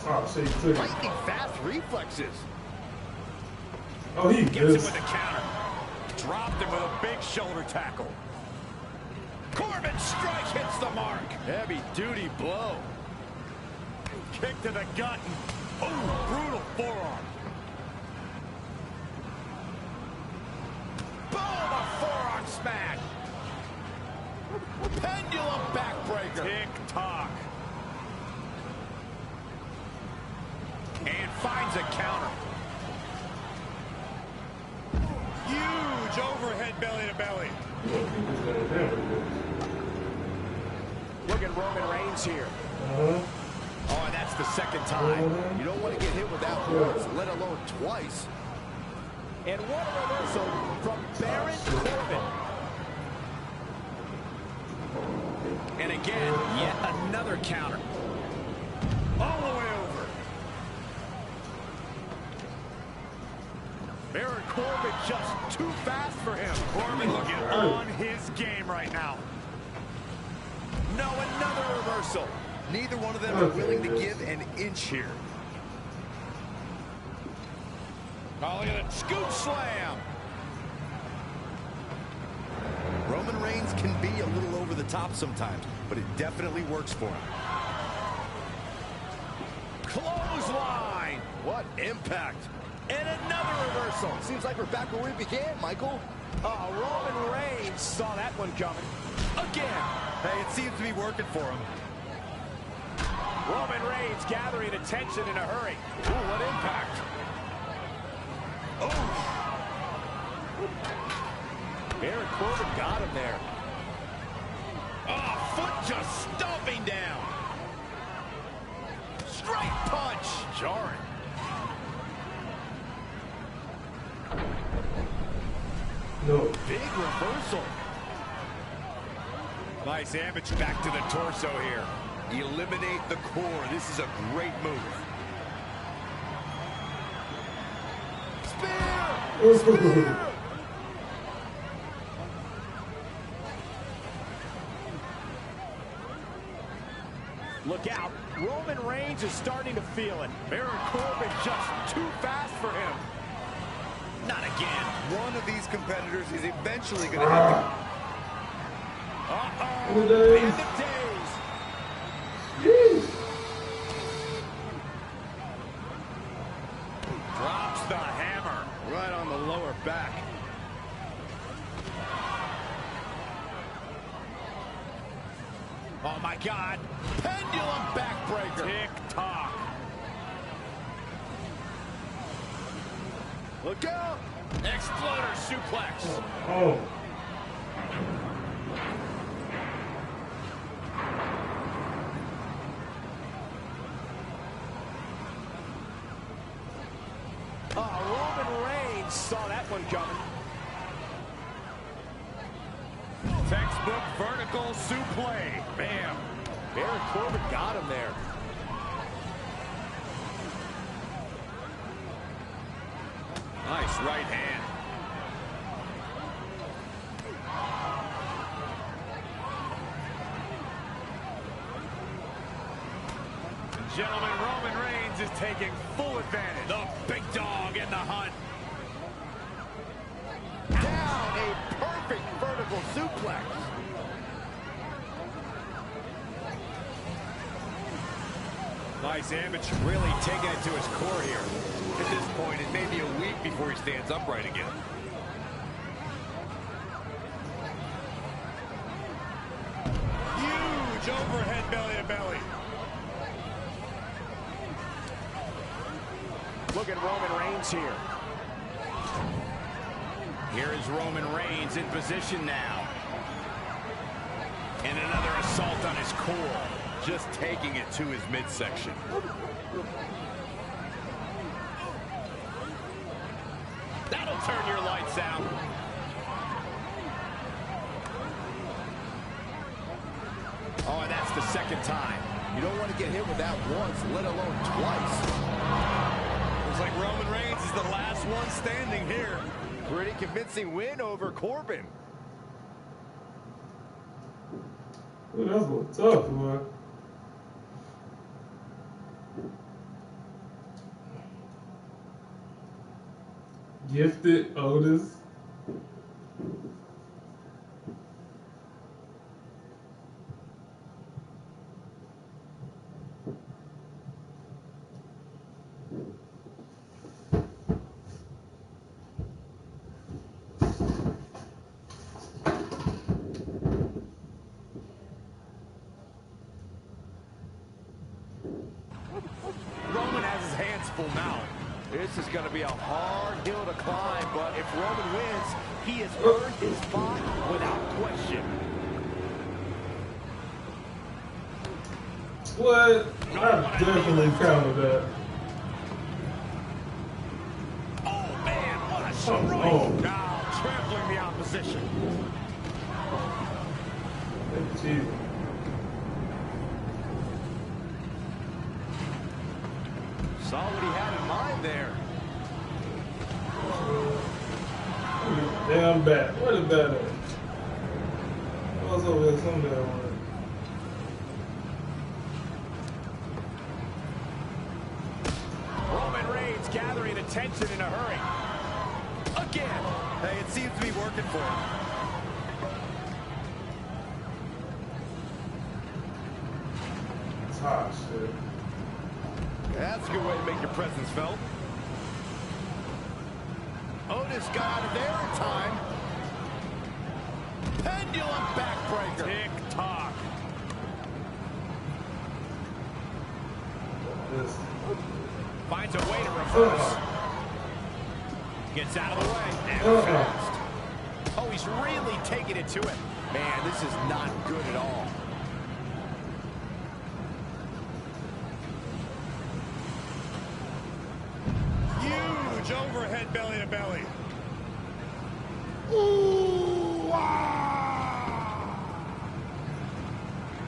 Oh, shit, he took it. Lightning fast reflexes. Oh, he Gets him missed. with a counter. Dropped him with a big shoulder tackle. Corbin's strike hits the mark. Heavy duty blow. Kick to the gut. Oh, brutal forearm. Boom, a forearm smash. Pendulum backbreaker. Tick-tock. And finds a counter. Huge overhead belly to belly. Look at Roman Reigns here. Oh, and that's the second time. You don't want to get hit with that once, let alone twice. And what a reversal from Baron Corbin. And again, yet another counter. All the way over. Baron Corbin just too fast for him. Corbin looking on his game right now. No, another reversal. Neither one of them are willing to give an inch here. Calling it a scoop slam. Roman Reigns can be a little over the top sometimes, but it definitely works for him. Clothesline. What impact. And another reversal. Seems like we're back where we began, Michael. Roman Reigns saw that one coming. Again. Hey, it seems to be working for him. Roman Reigns gathering attention in a hurry. Ooh, what impact. Oh. Baron Corbin got him there. Oh, foot just stomping down. Straight punch. Jarring. No. Big reversal. Nice damage back to the torso here. Eliminate the core. This is a great move. Spear! Spear! Look out. Roman Reigns is starting to feel it. Baron Corbin just too fast for him. Not again. One of these competitors is eventually going to have to... Uh-oh. End of days. Drops the hammer right on the lower back. Oh, my God. Pendulum backbreaker. Tick-tock. Look out. Exploder suplex. Oh. Roman Reigns saw that one coming. Textbook vertical suplex. Bam. Baron Corbin got him there. Nice right hand. gentlemen, Roman Reigns is taking full advantage. The big dog in the hunt. Down, a perfect vertical suplex. Nice image, really taking it to his core here. At this point, it may be a week before he stands upright again. Huge overhead belly to belly. Look at Roman Reigns here. Here is Roman Reigns in position now. And another assault on his core. Just taking it to his midsection. That'll turn your lights out. Oh, and that's the second time. You don't want to get hit with that once, let alone twice. Looks like Roman Reigns is the last one standing here. Pretty convincing win over Corbin. Ooh, that was a little tough, boy. Gifted Otis. Roman has his hands full now. This is going to be a hard hill to climb, but if Roman wins, he has earned his spot without question. What? I definitely counted that. Oh, man, what a Oh, strike. oh. Now trampling the opposition. Jeez. Saw what he had in mind there. Damn bat. Where the bat at? I was over there somewhere. Roman Reigns gathering attention in a hurry. Again. Hey, it seems to be working for him. It's hot shit. That's a good way to make your presence felt. Otis got out of there in time. Pendulum backbreaker. Tick-tock. This. Finds a way to reverse. Gets out of the way. And fast. Oh, he's really taking it to him. Man, this is not good at all. Huge overhead belly to belly.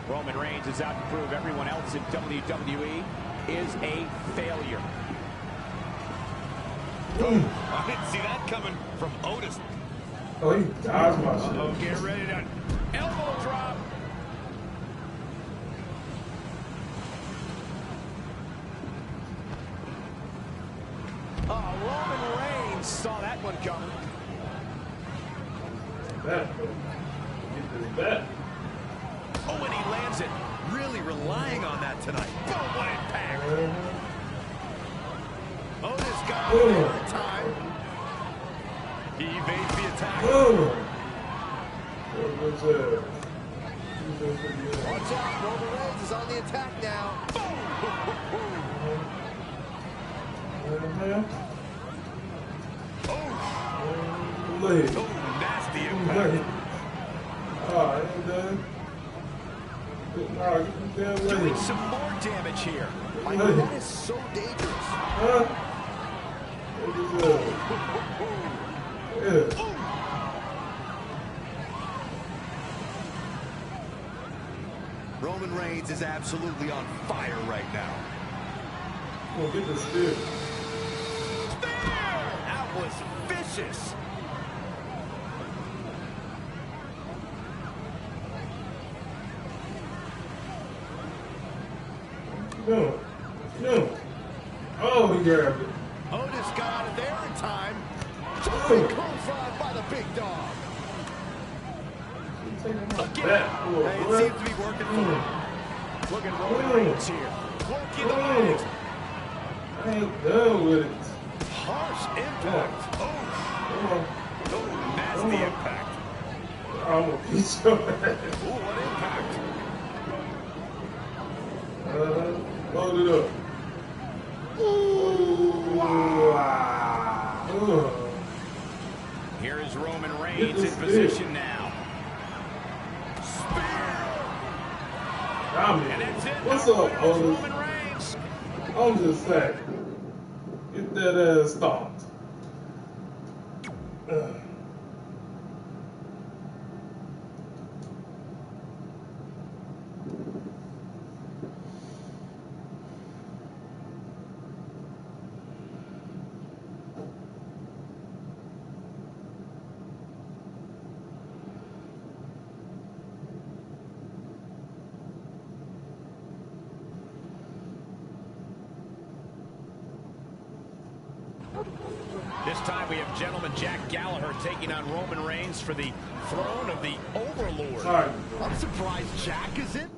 Roman Reigns is out to prove everyone else in WWE is a failure. I didn't see that coming from Otis. Oh, he dodged my shit. Uh-oh, get ready to elbow drop. Oh, Roman Reigns saw that one coming. Bat. Get this bat. Oh, and he lands it. Really relying on that tonight. Boom, what impact. Otis got it there in time. He evades the attack. Watch out, Roman Reigns is on the attack now. Oh, nasty impact. Oh, I ain't done. Nah, get the damn Doing lady. some more damage here. Michael, that is so dangerous. Huh? What is that? Yeah. Roman Reigns is absolutely on fire right now. Well, get the spear. That was vicious. No. doing? Oh, he grabbed it. Otis got out of there in time. Totally clothesline by the big dog. Again. Hey, it seems to be working for him. Look at Roman Reigns here. Working the legs. I ain't done with it. Harsh impact. Oh, nasty impact. I'm gonna beat your ass. Ooh, what impact. Load it up. Ooh, wow. Here is Roman Reigns in position now. I mean, what's up, Otis? I'm just saying. Get that ass stomped. This time we have gentleman Jack Gallagher taking on Roman Reigns for the throne of the Overlord. Sorry. I'm surprised Jack is in.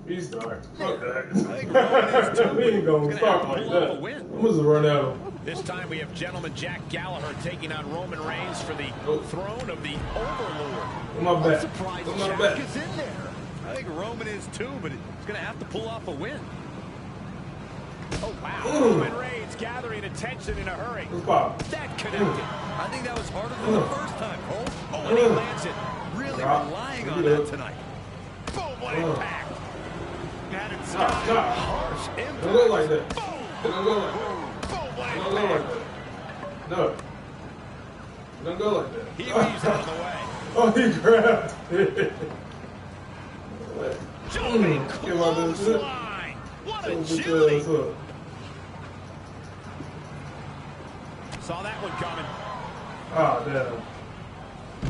He's dark. Fuck that. We ain't gonna start like that. I'm just run out of him. This time we have gentleman Jack Gallagher taking on Roman Reigns for the throne of the Overlord. My I'm back. surprised My Jack back. is in there. I think Roman is too, but he's going to have to pull off a win. Oh, wow. Roman Reigns gathering attention in a hurry. That connected. I think that was harder than the first time, Cole. Oh, and he lands it. Really relying on that tonight. Boom, what impact. Got it. Stop. Harsh impact. Don't go like that. Don't go like that. Boom, what Don't go like that. No. Don't go like that. He leaves out of the way. Oh, he grabbed it. Jumping clothesline. What a chili. Saw that one coming. Ah, damn.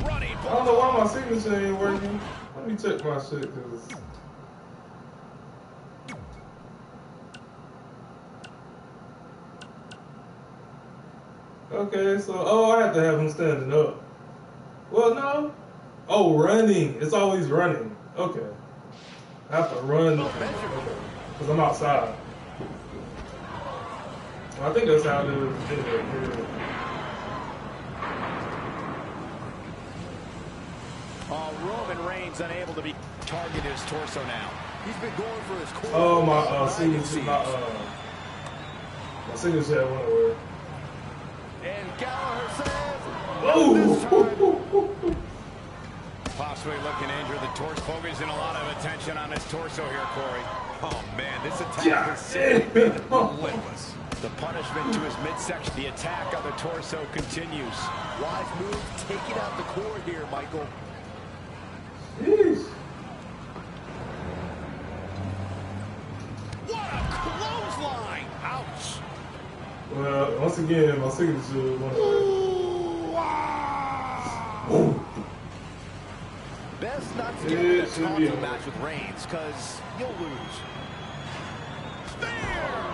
Running. I don't know why my signature ain't working. Let me check my shit, cause. Okay, so I have to have him standing up. Well, no. Oh, running. It's always running. Okay. I have to run because I'm outside. Well, I think that's how it is. Roman Reigns unable to be target his torso now. He's been going for his core. Oh, my signature. My signature went away. And Gallagher says, oh! Possibly looking injured. The torso focus in a lot of attention on his torso here, Corey. Oh, man, this attack has simply been relentless. The punishment to his midsection. The attack on the torso continues. Wise move, taking out the core here, Michael. Jeez. What a clothesline! Ouch. Well, once again, my signature went away. Best not to get in a taunting match with Reigns, because you'll lose. Spear!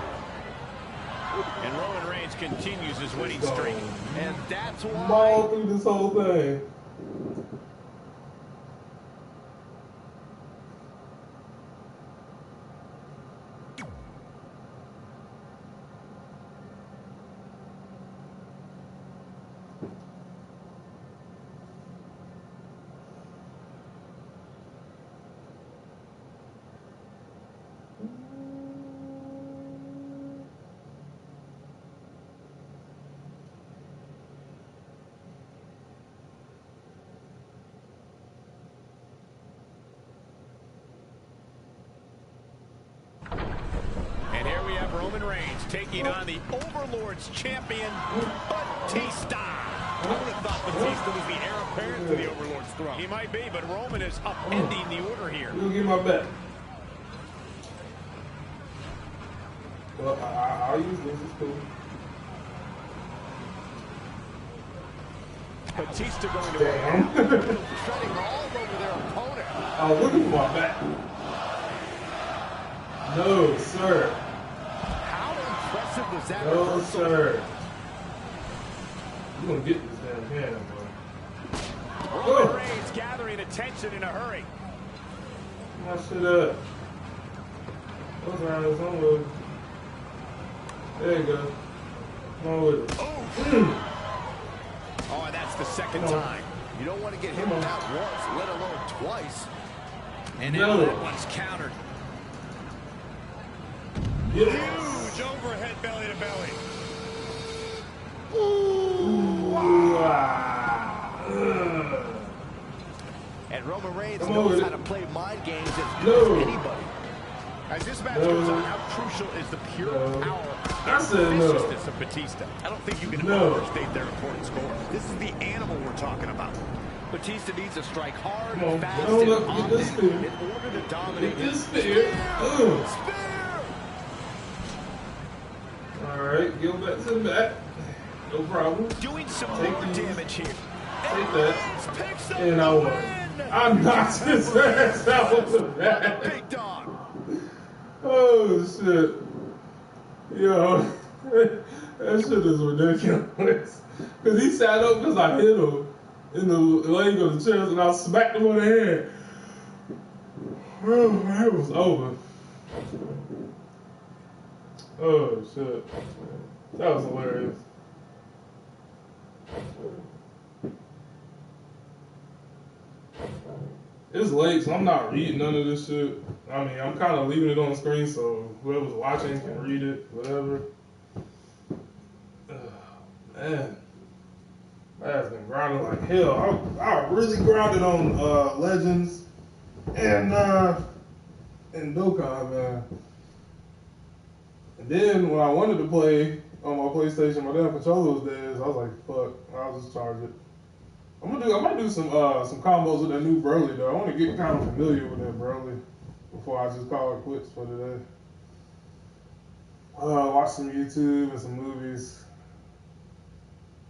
And Roman Reigns continues his winning streak. And that's why... Maul through this whole thing. Roman Reigns taking on the Overlord's champion, Batista. I would have thought Batista was the heir apparent to the Overlord's throne. He might be, but Roman is upending the order here. You get my bet. Well, I'll use this. It's cool. Batista going to treading all over their opponent. I was looking for my back. No, sir. Was that No, reversal? sir. You gonna get this damn can, bro. Roman Reigns gathering attention in a hurry. My shit up. What's around this? I'm with it. There you go. Come on with it. Oh, and that's the second time. You don't want to get hit with that once, let alone twice. And now that one's countered. Yes. Huge overhead belly to belly. And Roman Reigns knows how to play mind games as No. good as anybody. As this match goes on, how crucial is the pure power and viciousness of Batista? I don't think you can overstate their importance, Cole. This is the animal we're talking about. Batista needs to strike hard, fast, and often in order to dominate this his spear. Spear! Alright, go back to the back. No problem. Doing some Take more these. damage here. Take that. And I won. I knocked his ass out with the back. Big dog. Oh, shit. Yo, that shit is ridiculous. Because he sat up because I hit him in the leg of the chest and I smacked him on the head. Oh, it was over. Oh, shit. That was hilarious. It's late, so I'm not reading none of this shit. I mean, I'm kind of leaving it on the screen so whoever's watching can read it, whatever. Man, that has been grinding like hell. I really grinded on Legends and Dokkan, man. And then when I wanted to play on my PlayStation, my damn controller was dead. So I was like, fuck, I'll just charge it. I might do some combos with that new Broly though. I want to get kind of familiar with that Broly before I just call it quits for today. Watch some YouTube and some movies.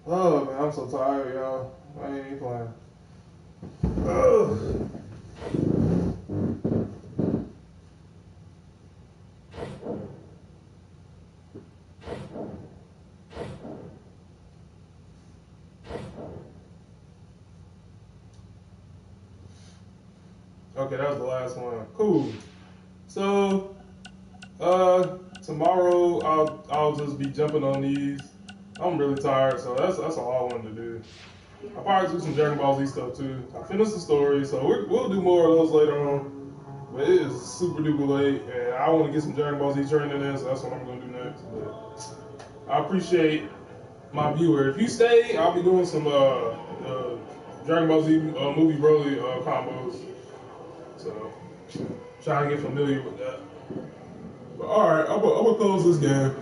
Oh man, I'm so tired, y'all. I ain't even playing. Ugh. Okay, that was the last one. Cool. So, tomorrow I'll just be jumping on these. I'm really tired, so that's all I wanted to do. I'll probably do some Dragon Ball Z stuff too. I finished the story, so we'll do more of those later on. But it is super duper late, and I want to get some Dragon Ball Z training in, so that's what I'm gonna do next. But I appreciate my viewer. If you stay, I'll be doing some Dragon Ball Z movie Broly combos. So, trying to get familiar with that. But alright, I'm gonna close this game.